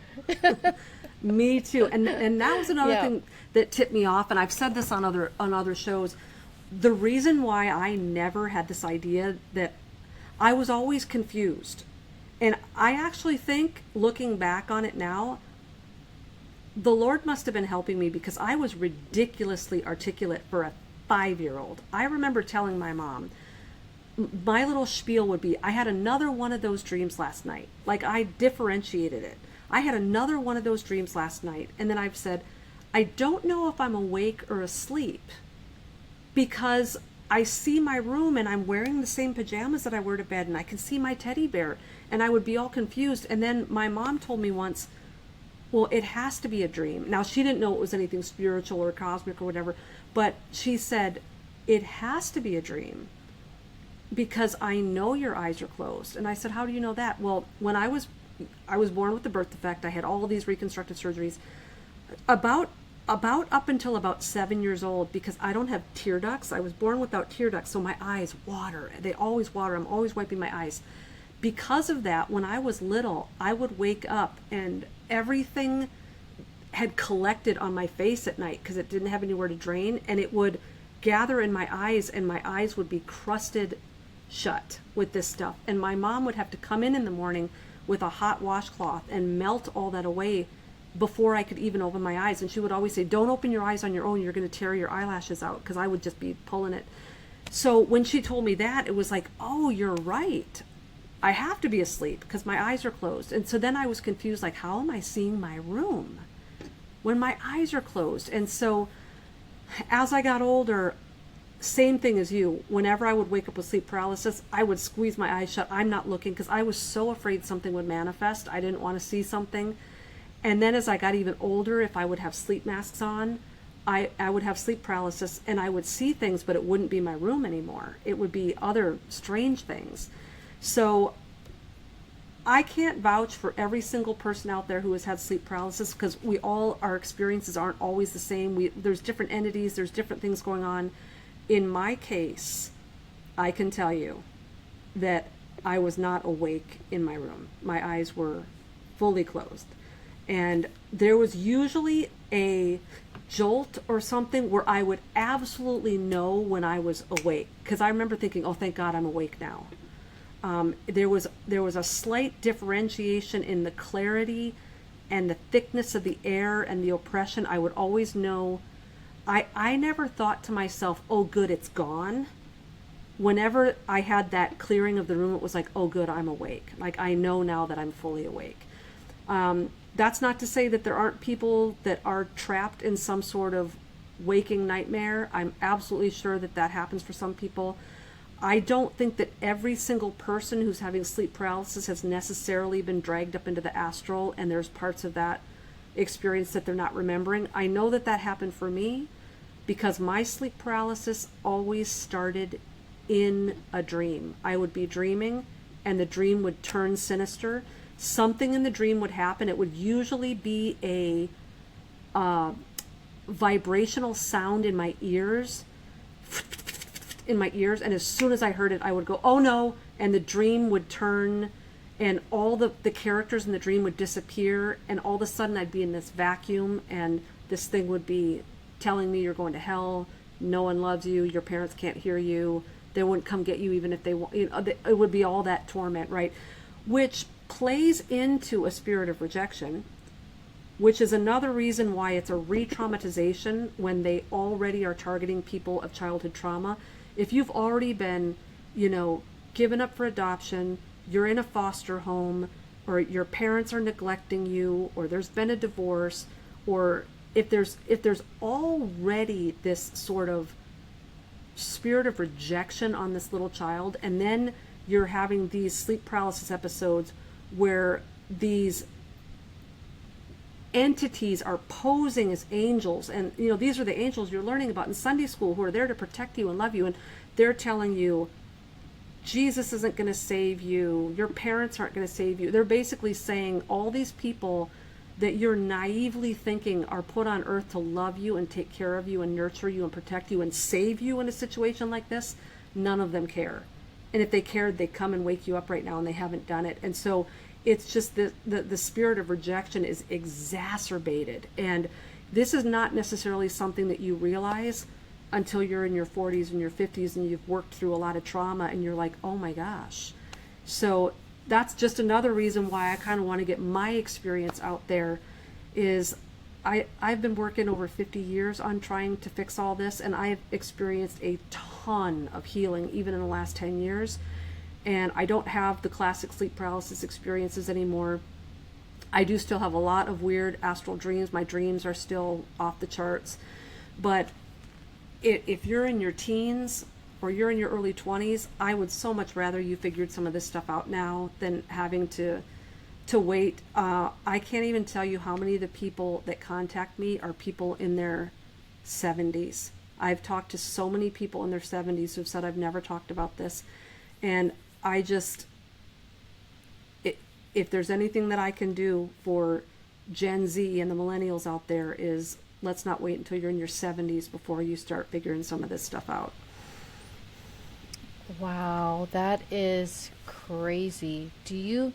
Me too. And that was another thing that tipped me off. And I've said this on other shows. The reason why I never had this idea, that I was always confused. And I actually think, looking back on it now, the Lord must have been helping me, because I was ridiculously articulate for a 5-year-old. I remember telling my mom, my little spiel would be, I had another one of those dreams last night. Like, I differentiated it. I had another one of those dreams last night. And then I've said, I don't know if I'm awake or asleep, because I see my room and I'm wearing the same pajamas that I wear to bed, and I can see my teddy bear, and I would be all confused. And then my mom told me once, well, it has to be a dream. Now, she didn't know it was anything spiritual or cosmic or whatever, but she said, it has to be a dream, because I know your eyes are closed. And I said, how do you know that? Well, when I was born with the birth defect. I had all of these reconstructive surgeries. About up until about 7 years old, because I don't have tear ducts. I was born without tear ducts, so my eyes water. They always water. I'm always wiping my eyes. Because of that, when I was little, I would wake up and everything had collected on my face at night because it didn't have anywhere to drain, and it would gather in my eyes, and my eyes would be crusted shut with this stuff. And my mom would have to come in the morning with a hot washcloth and melt all that away before I could even open my eyes. And she would always say, don't open your eyes on your own, you're going to tear your eyelashes out, because I would just be pulling it. So when she told me that, it was like, oh, you're right, I have to be asleep because my eyes are closed. And so then I was confused, like, how am I seeing my room when my eyes are closed? And so as I got older, same thing as you, whenever I would wake up with sleep paralysis, I would squeeze my eyes shut. I'm not looking, because I was so afraid something would manifest. I didn't want to see something. And then as I got even older, if I would have sleep masks on, I would have sleep paralysis, and I would see things, but it wouldn't be my room anymore. It would be other strange things. So I can't vouch for every single person out there who has had sleep paralysis, because our experiences aren't always the same. There's different entities, there's different things going on. In my case, I can tell you that I was not awake in my room. My eyes were fully closed. And there was usually a jolt or something where I would absolutely know when I was awake, because I remember thinking, oh, thank God I'm awake now. There was a slight differentiation in the clarity and the thickness of the air and the oppression. I would always know. I never thought to myself, oh, good, it's gone. Whenever I had that clearing of the room, it was like, oh, good, I'm awake. Like, I know now that I'm fully awake. That's not to say that there aren't people that are trapped in some sort of waking nightmare. I'm absolutely sure that happens for some people. I don't think that every single person who's having sleep paralysis has necessarily been dragged up into the astral, and there's parts of that experience that they're not remembering. I know that that happened for me because my sleep paralysis always started in a dream. I would be dreaming and the dream would turn sinister. Something in the dream would happen. It would usually be a vibrational sound in my ears, and as soon as I heard it, I would go, oh no, and the dream would turn, and all the characters in the dream would disappear, and all of a sudden I'd be in this vacuum, and this thing would be telling me you're going to hell, no one loves you, your parents can't hear you, they wouldn't come get you even if they want, it would be all that torment, right? Which plays into a spirit of rejection, which is another reason why it's a re-traumatization when they already are targeting people of childhood trauma. If you've already been, given up for adoption, you're in a foster home, or your parents are neglecting you, or there's been a divorce, or if there's already this sort of spirit of rejection on this little child, and then you're having these sleep paralysis episodes where these entities are posing as angels, and these are the angels you're learning about in Sunday school who are there to protect you and love you, and they're telling you Jesus isn't going to save you, your parents aren't going to save you. They're basically saying all these people that you're naively thinking are put on earth to love you and take care of you and nurture you and protect you and save you in a situation like this, none of them care. And if they cared, they'd come and wake you up right now, and they haven't done it. And so it's just the spirit of rejection is exacerbated. And this is not necessarily something that you realize until you're in your 40s and your 50s and you've worked through a lot of trauma and you're like, oh my gosh. So that's just another reason why I kind of want to get my experience out there. Is I've been working over 50 years on trying to fix all this, and I've experienced a ton of healing even in the last 10 years. And I don't have the classic sleep paralysis experiences anymore. I do still have a lot of weird astral dreams. My dreams are still off the charts. But if you're in your teens or you're in your early 20s, I would so much rather you figured some of this stuff out now than having to wait. I can't even tell you how many of the people that contact me are people in their 70s. I've talked to so many people in their 70s who've said, I've never talked about this. And I just, if there's anything that I can do for Gen Z and the millennials out there, is let's not wait until you're in your 70s before you start figuring some of this stuff out. Wow, that is crazy. Do you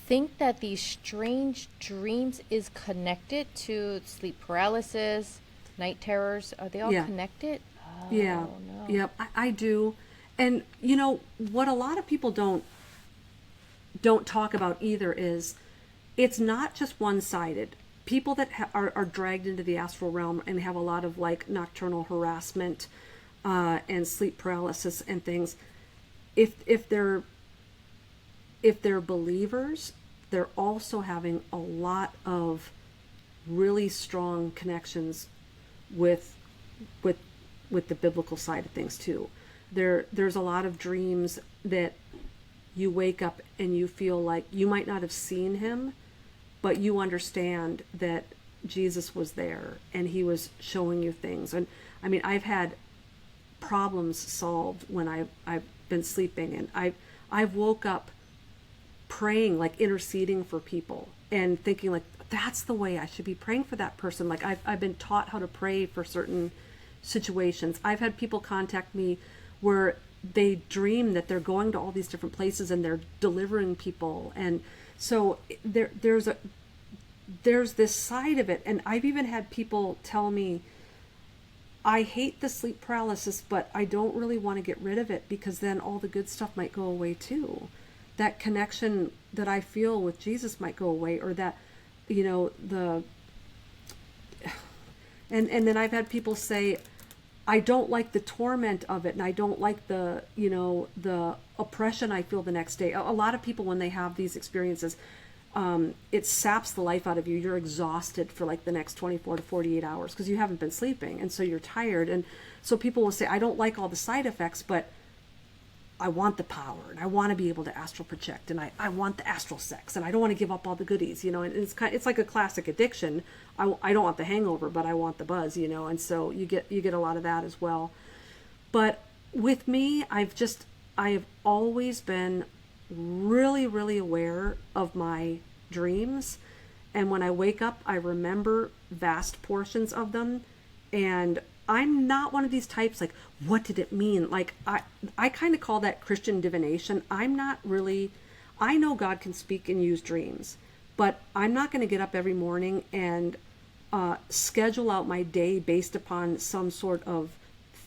think that these strange dreams is connected to sleep paralysis, night terrors? Are they all connected? Oh, yeah. No. Yeah, I do. And what a lot of people don't talk about either is it's not just one-sided. People that are dragged into the astral realm and have a lot of like nocturnal harassment and sleep paralysis and things, if they're believers, they're also having a lot of really strong connections with the biblical side of things too. There's a lot of dreams that you wake up and you feel like you might not have seen him, but you understand that Jesus was there and he was showing you things. And I mean, I've had problems solved when I've been sleeping, and I've woke up praying, like interceding for people and thinking like, that's the way I should be praying for that person. Like I've been taught how to pray for certain situations. I've had people contact me where they dream that they're going to all these different places and they're delivering people. And so there's this side of it. And I've even had people tell me, I hate the sleep paralysis, but I don't really want to get rid of it because then all the good stuff might go away too. That connection that I feel with Jesus might go away, or that, and then I've had people say, I don't like the torment of it, and I don't like the oppression I feel the next day. A lot of people, when they have these experiences, it saps the life out of you. You're exhausted for like the next 24 to 48 hours because you haven't been sleeping, and so you're tired. And so people will say, I don't like all the side effects, but I want the power, and I want to be able to astral project, and I want the astral sex, and I don't want to give up all the goodies, you know, and it's like a classic addiction. I don't want the hangover, but I want the buzz, you know, and so you get a lot of that as well. But with me, I have always been really, really aware of my dreams. And when I wake up, I remember vast portions of them. And I'm not one of these types like, what did it mean? Like, I kind of call that Christian divination. I'm not really, I know God can speak and use dreams, but I'm not going to get up every morning and schedule out my day based upon some sort of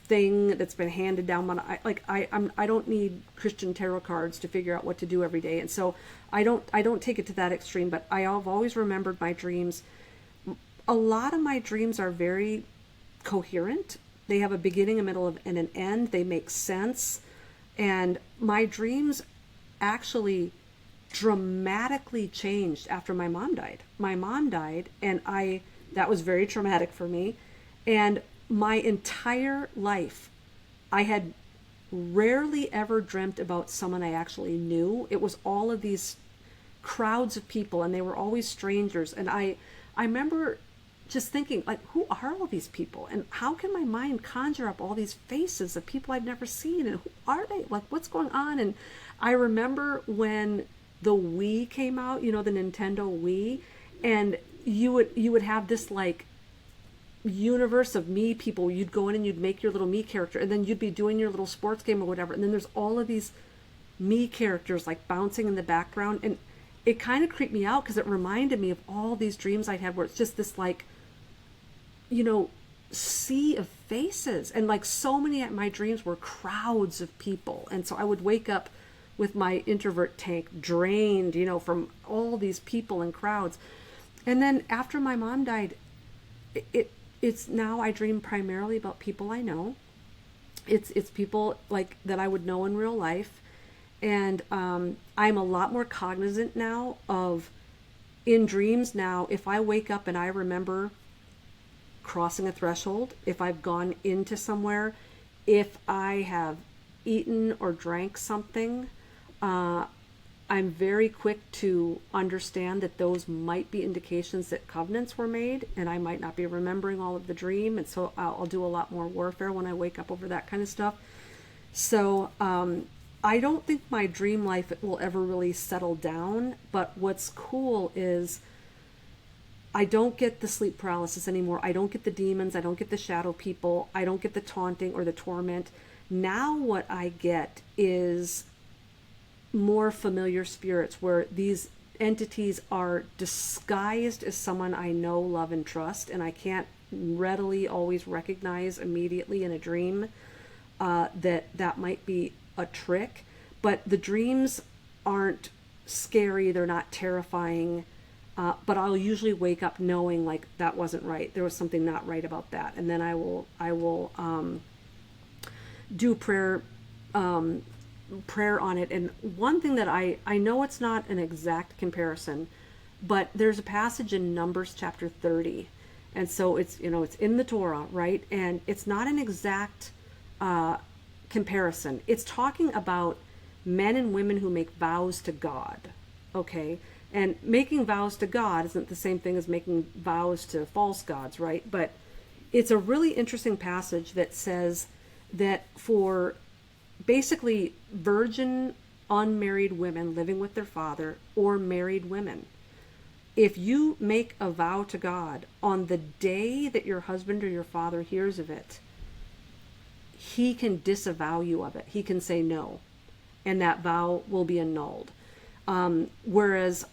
thing that's been handed down. I don't need Christian tarot cards to figure out what to do every day. And so I don't take it to that extreme, but I have always remembered my dreams. A lot of my dreams are very coherent. They have a beginning, a middle, and an end. They make sense. And my dreams actually dramatically changed after my mom died. My mom died, and that was very traumatic for me. And my entire life, I had rarely ever dreamt about someone I actually knew. It was all of these crowds of people, and they were always strangers. And I remember just thinking, like, who are all these people? And how can my mind conjure up all these faces of people I've never seen? And who are they? Like, what's going on? And I remember when the Wii came out, you know, the Nintendo Wii, and you would have this like universe of me people. You'd go in and you'd make your little me character, and then you'd be doing your little sports game or whatever. And then there's all of these me characters like bouncing in the background. And it kind of creeped me out because it reminded me of all these dreams I'd had where it's just this like, you know, sea of faces. And like so many of my dreams were crowds of people. And so I would wake up with my introvert tank drained, you know, from all these people and crowds. And then after my mom died, it's now I dream primarily about people I know. It's people like that I would know in real life. And I'm a lot more cognizant now of, in dreams now, if I wake up and I remember crossing a threshold, if I've gone into somewhere, if I have eaten or drank something, I'm very quick to understand that those might be indications that covenants were made, and I might not be remembering all of the dream. And so I'll do a lot more warfare when I wake up over that kind of stuff. So I don't think my dream life will ever really settle down. But what's cool is I don't get the sleep paralysis anymore. I don't get the demons. I don't get the shadow people. I don't get the taunting or the torment. Now what I get is more familiar spirits, where these entities are disguised as someone I know, love, and trust, and I can't readily always recognize immediately in a dream that might be a trick. But the dreams aren't scary, they're not terrifying, but I'll usually wake up knowing like that wasn't right, there was something not right about that. And then I will do prayer on it. And one thing that I know, it's not an exact comparison, but there's a passage in Numbers chapter 30, and so it's, you know, it's in the Torah, right? And it's not an exact comparison. It's talking about men and women who make vows to God, okay? And making vows to God isn't the same thing as making vows to false gods, right? But it's a really interesting passage that says that for basically virgin unmarried women living with their father, or married women, if you make a vow to God on the day that your husband or your father hears of it, he can disavow you of it. He can say no, and that vow will be annulled. Whereas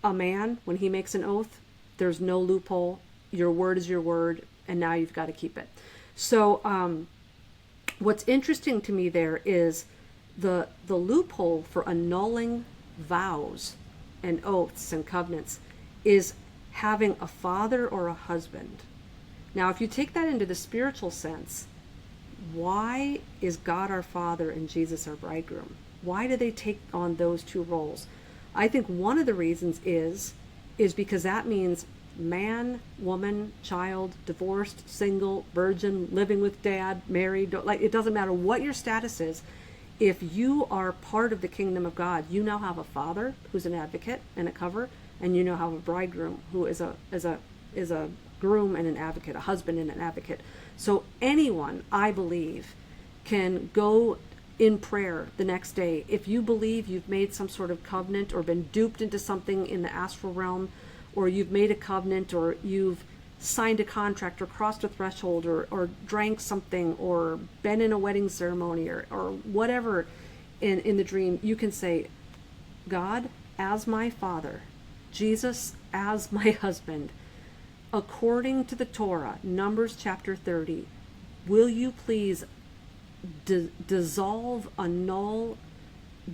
a man, when he makes an oath, there's no loophole. Your word is your word, and now you've got to keep it. So what's interesting to me there is the loophole for annulling vows and oaths and covenants is having a father or a husband. Now, if you take that into the spiritual sense, why is God our Father and Jesus our bridegroom? Why do they take on those two roles? I think one of the reasons is because that means man, woman, child, divorced, single, virgin, living with dad, married, like, it doesn't matter what your status is. If you are part of the kingdom of God, you now have a father who's an advocate and a cover, and you now have a bridegroom who is a groom and an advocate, a husband and an advocate. So anyone, I believe, can go in prayer the next day. If you believe you've made some sort of covenant or been duped into something in the astral realm, or you've made a covenant, or you've signed a contract or crossed a threshold, or drank something, or been in a wedding ceremony, or whatever in the dream, you can say, God as my father, Jesus as my husband, according to the Torah, Numbers chapter 30, will you please dissolve, annul,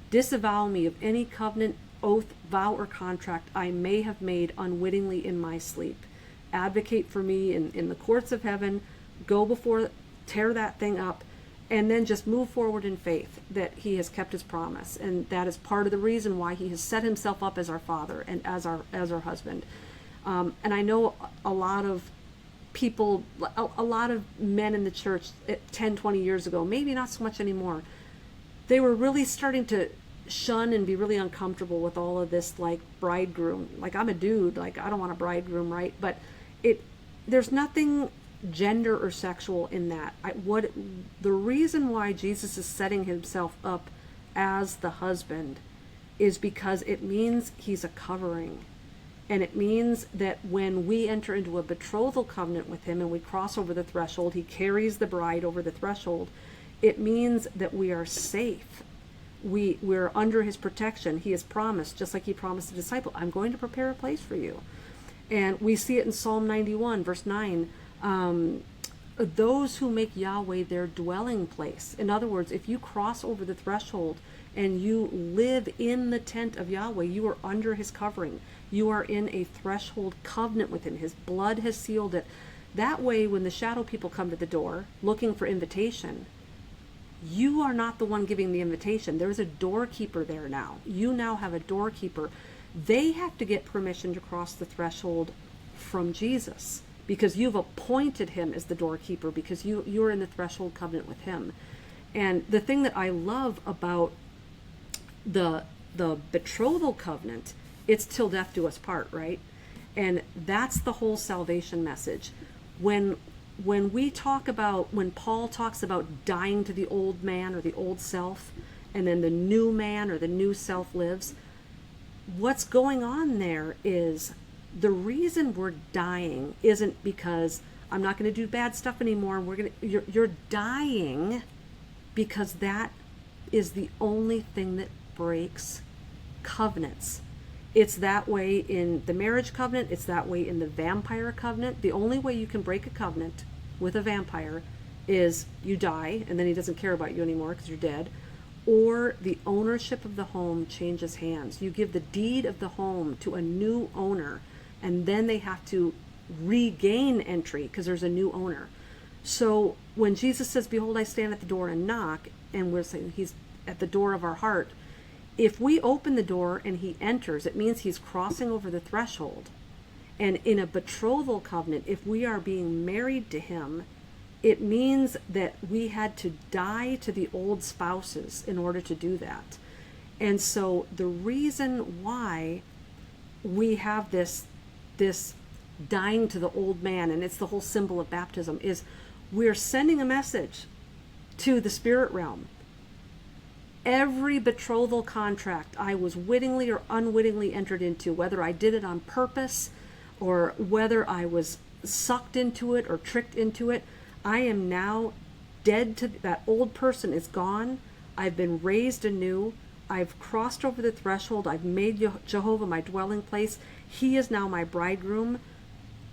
disavow me of any covenant, oath, vow, or contract I may have made unwittingly in my sleep. Advocate for me in the courts of heaven, go before, tear that thing up, and then just move forward in faith that he has kept his promise. And that is part of the reason why he has set himself up as our father and as our husband. And I know a lot of people, a lot of men in the church 10, 20 years ago, maybe not so much anymore, they were really starting to shun and be really uncomfortable with all of this, like bridegroom. Like, I'm a dude, like I don't want a bridegroom, right? But there's nothing gender or sexual in that. The reason why Jesus is setting himself up as the husband is because it means he's a covering. And it means that when we enter into a betrothal covenant with him and we cross over the threshold, he carries the bride over the threshold. It means that we are safe. We're under his protection. He has promised, just like he promised the disciple, I'm going to prepare a place for you. And we see it in Psalm 91, verse 9. Those who make Yahweh their dwelling place. In other words, if you cross over the threshold and you live in the tent of Yahweh, you are under his covering. You are in a threshold covenant with him. His blood has sealed it. That way, when the shadow people come to the door looking for invitation, you are not the one giving the invitation. There's a doorkeeper there now. You now have a doorkeeper. They have to get permission to cross the threshold from Jesus, because you've appointed him as the doorkeeper, because you're in the threshold covenant with him. And the thing that I love about the betrothal covenant, it's till death do us part, right? And that's the whole salvation message. When Paul talks about dying to the old man or the old self, and then the new man or the new self lives, what's going on there is the reason we're dying isn't because I'm not going to do bad stuff anymore. You're dying because that is the only thing that breaks covenants. It's that way in the marriage covenant. It's that way in the vampire covenant. The only way you can break a covenant with a vampire is you die and then he doesn't care about you anymore because you're dead, or the ownership of the home changes hands. You give the deed of the home to a new owner, and then they have to regain entry because there's a new owner. So when Jesus says, behold, I stand at the door and knock, and we're saying he's at the door of our heart, if we open the door and he enters, it means he's crossing over the threshold. And in a betrothal covenant, if we are being married to him, it means that we had to die to the old spouses in order to do that. And so the reason why we have this dying to the old man, and it's the whole symbol of baptism, is we're sending a message to the spirit realm. Every betrothal contract I was wittingly or unwittingly entered into, whether I did it on purpose or whether I was sucked into it or tricked into it, I am now dead to that. Old person is gone. I've been raised anew. I've crossed over the threshold. I've made Jehovah my dwelling place. He is now my bridegroom.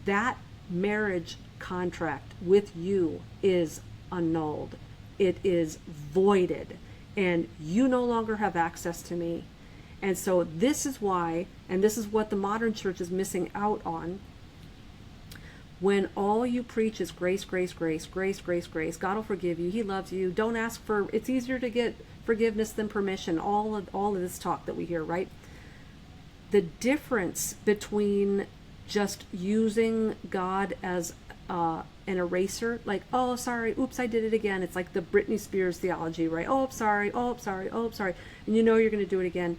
That marriage contract with you is annulled. It is voided. And you no longer have access to me. And so this is why, and this is what the modern church is missing out on, when all you preach is grace, grace, grace, grace, grace, grace, God will forgive you, he loves you, don't ask for, it's easier to get forgiveness than permission, all of this talk that we hear, right? The difference between just using God as an eraser, like, oh, sorry, oops, I did it again. It's like the Britney Spears theology, right? Oh, I'm sorry, oh, I'm sorry, oh, I'm sorry. And you know you're going to do it again.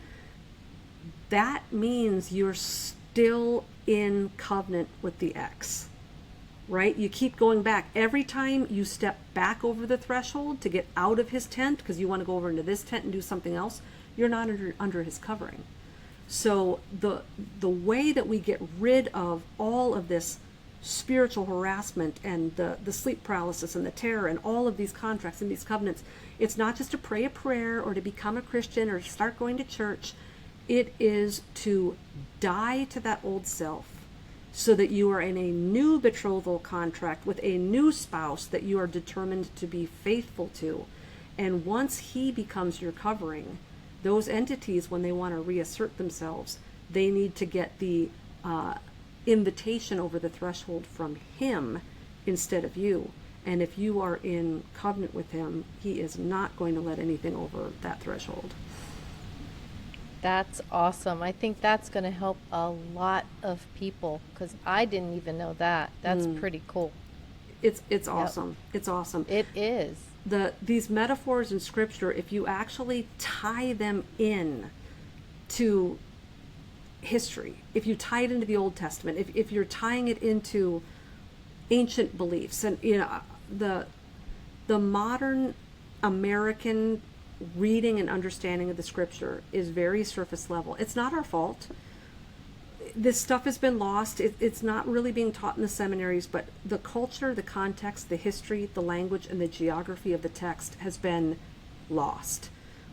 That means you're still in covenant with the ex, right? You keep going back. Every time you step back over the threshold to get out of his tent, because you want to go over into this tent and do something else, you're not under his covering. So the way that we get rid of all of this spiritual harassment and the sleep paralysis and the terror and all of these contracts and these covenants, it's not just to pray a prayer or to become a Christian or to start going to church. It is to die to that old self so that you are in a new betrothal contract with a new spouse that you are determined to be faithful to. And once he becomes your covering, those entities, when they want to reassert themselves, they need to get the invitation over the threshold from him instead of you. And if you are in covenant with him, he is not going to let anything over that threshold. That's awesome. I think that's going to help a lot of people, because I didn't even know that. That's pretty cool. It's awesome. It's awesome. It is. These metaphors in scripture, if you actually tie them in to history, if you tie it into the Old Testament, if you're tying it into ancient beliefs, and the modern American reading and understanding of the scripture is very surface level. It's not our fault. This stuff has been lost. It's not really being taught in the seminaries, but the culture, the context, the history, the language, and the geography of the text has been lost.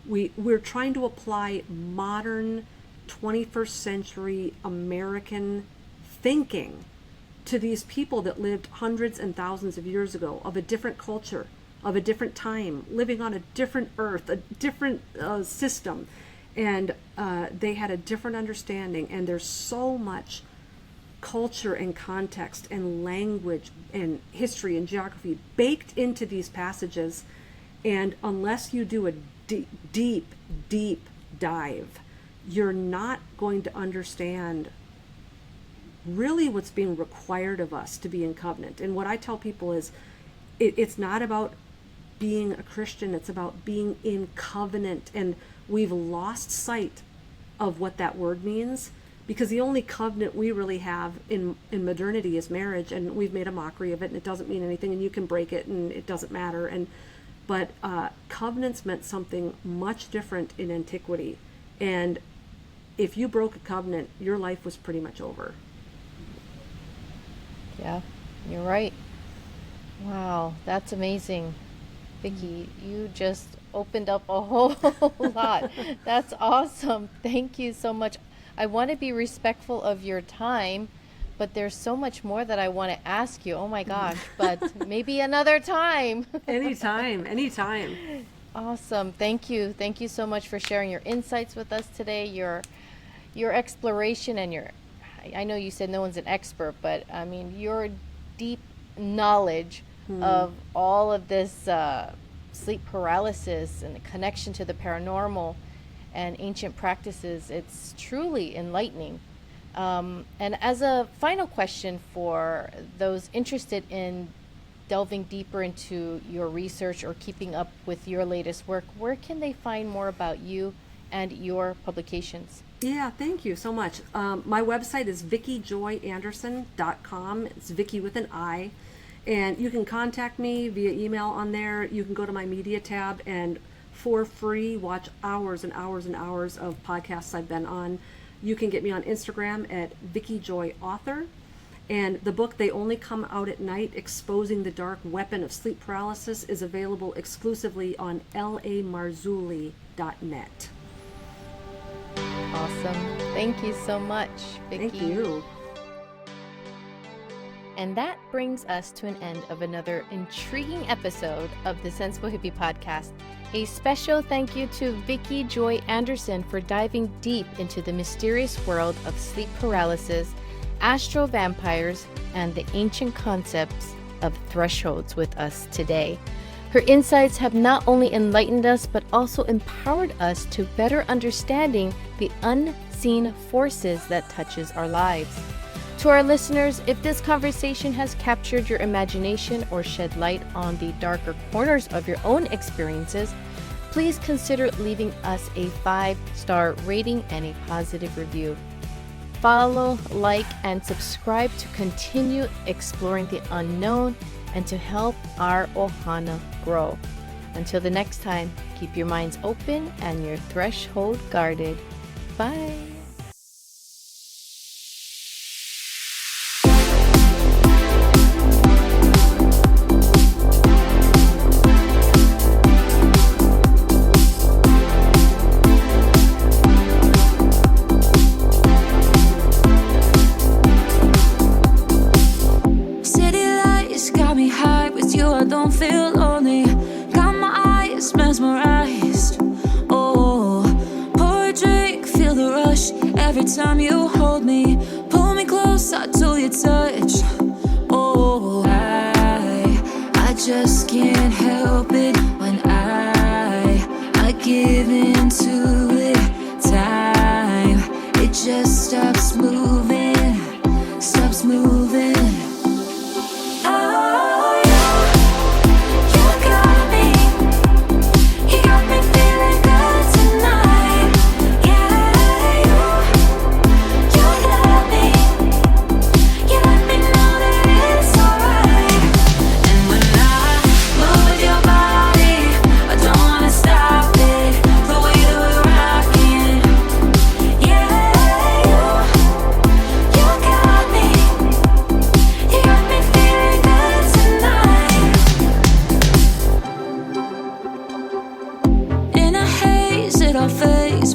We're trying to apply modern 21st century American thinking to these people that lived hundreds and thousands of years ago, of a different culture, of a different time, living on a different earth, a different system. And they had a different understanding, and there's so much culture and context and language and history and geography baked into these passages. And unless you do a deep dive, you're not going to understand really what's being required of us to be in covenant. And what I tell people is, it's not about being a Christian, it's about being in covenant. And we've lost sight of what that word means, because the only covenant we really have in modernity is marriage, and we've made a mockery of it, and it doesn't mean anything, and you can break it and it doesn't matter. But covenants meant something much different in antiquity. And if you broke a covenant, your life was pretty much over. Yeah, you're right. Wow, that's amazing. Vicki, you just opened up a whole lot. That's awesome. Thank you so much. I want to be respectful of your time, but there's so much more that I want to ask you. Oh my gosh, but maybe another time. Anytime. Awesome. Thank you. Thank you so much for sharing your insights with us today, your exploration and I know you said no one's an expert, but I mean, your deep knowledge of all of this sleep paralysis and the connection to the paranormal and ancient practices. It's truly enlightening. And as a final question for those interested in delving deeper into your research or keeping up with your latest work, where can they find more about you and your publications? Yeah, thank you so much. My website is vickijoyanderson.com. It's Vicki with an I. And you can contact me via email on there. You can go to my media tab and for free watch hours and hours and hours of podcasts I've been on. You can get me on Instagram at Vicki Joy Author. And the book, They Only Come Out at Night, Exposing the Dark Weapon of Sleep Paralysis, is available exclusively on lamarzulli.net. Awesome. Thank you so much, Vicki. Thank you. And that brings us to an end of another intriguing episode of the Sensible Hippie Podcast. A special thank you to Vicki Joy Anderson for diving deep into the mysterious world of sleep paralysis, astral vampires, and the ancient concepts of thresholds with us today. Her insights have not only enlightened us, but also empowered us to better understanding the unseen forces that touches our lives. To our listeners, if this conversation has captured your imagination or shed light on the darker corners of your own experiences, please consider leaving us a 5-star rating and a positive review. Follow, like, and subscribe to continue exploring the unknown and to help our ohana grow. Until the next time, keep your minds open and your threshold guarded. Bye. Every time you hold me, pull me closer to your touch. Oh, I just can't help it when I give into it. Time, it just stops moving, stops moving.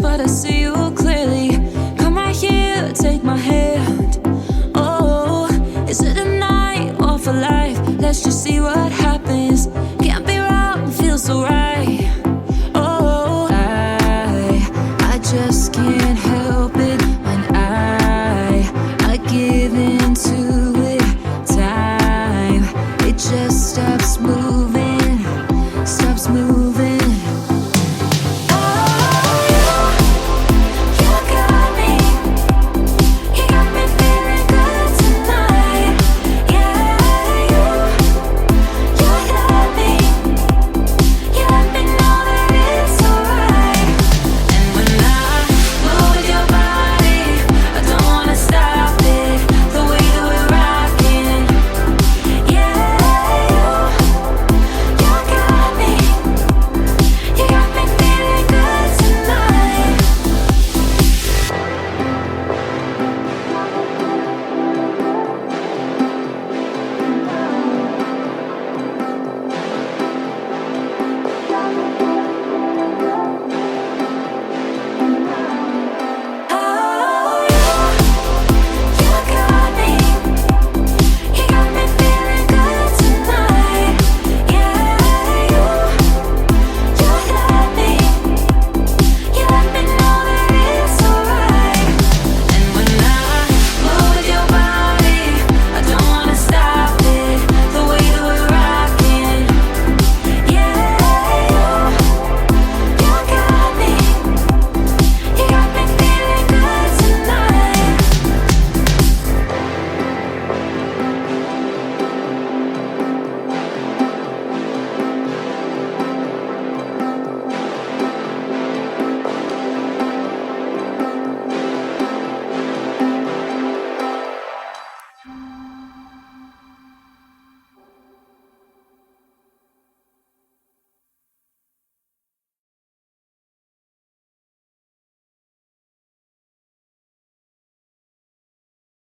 But I see you clearly. Come right here, take my hand. Oh, is it a night or for life? Let's just see what happens. Can't be wrong, feels so right.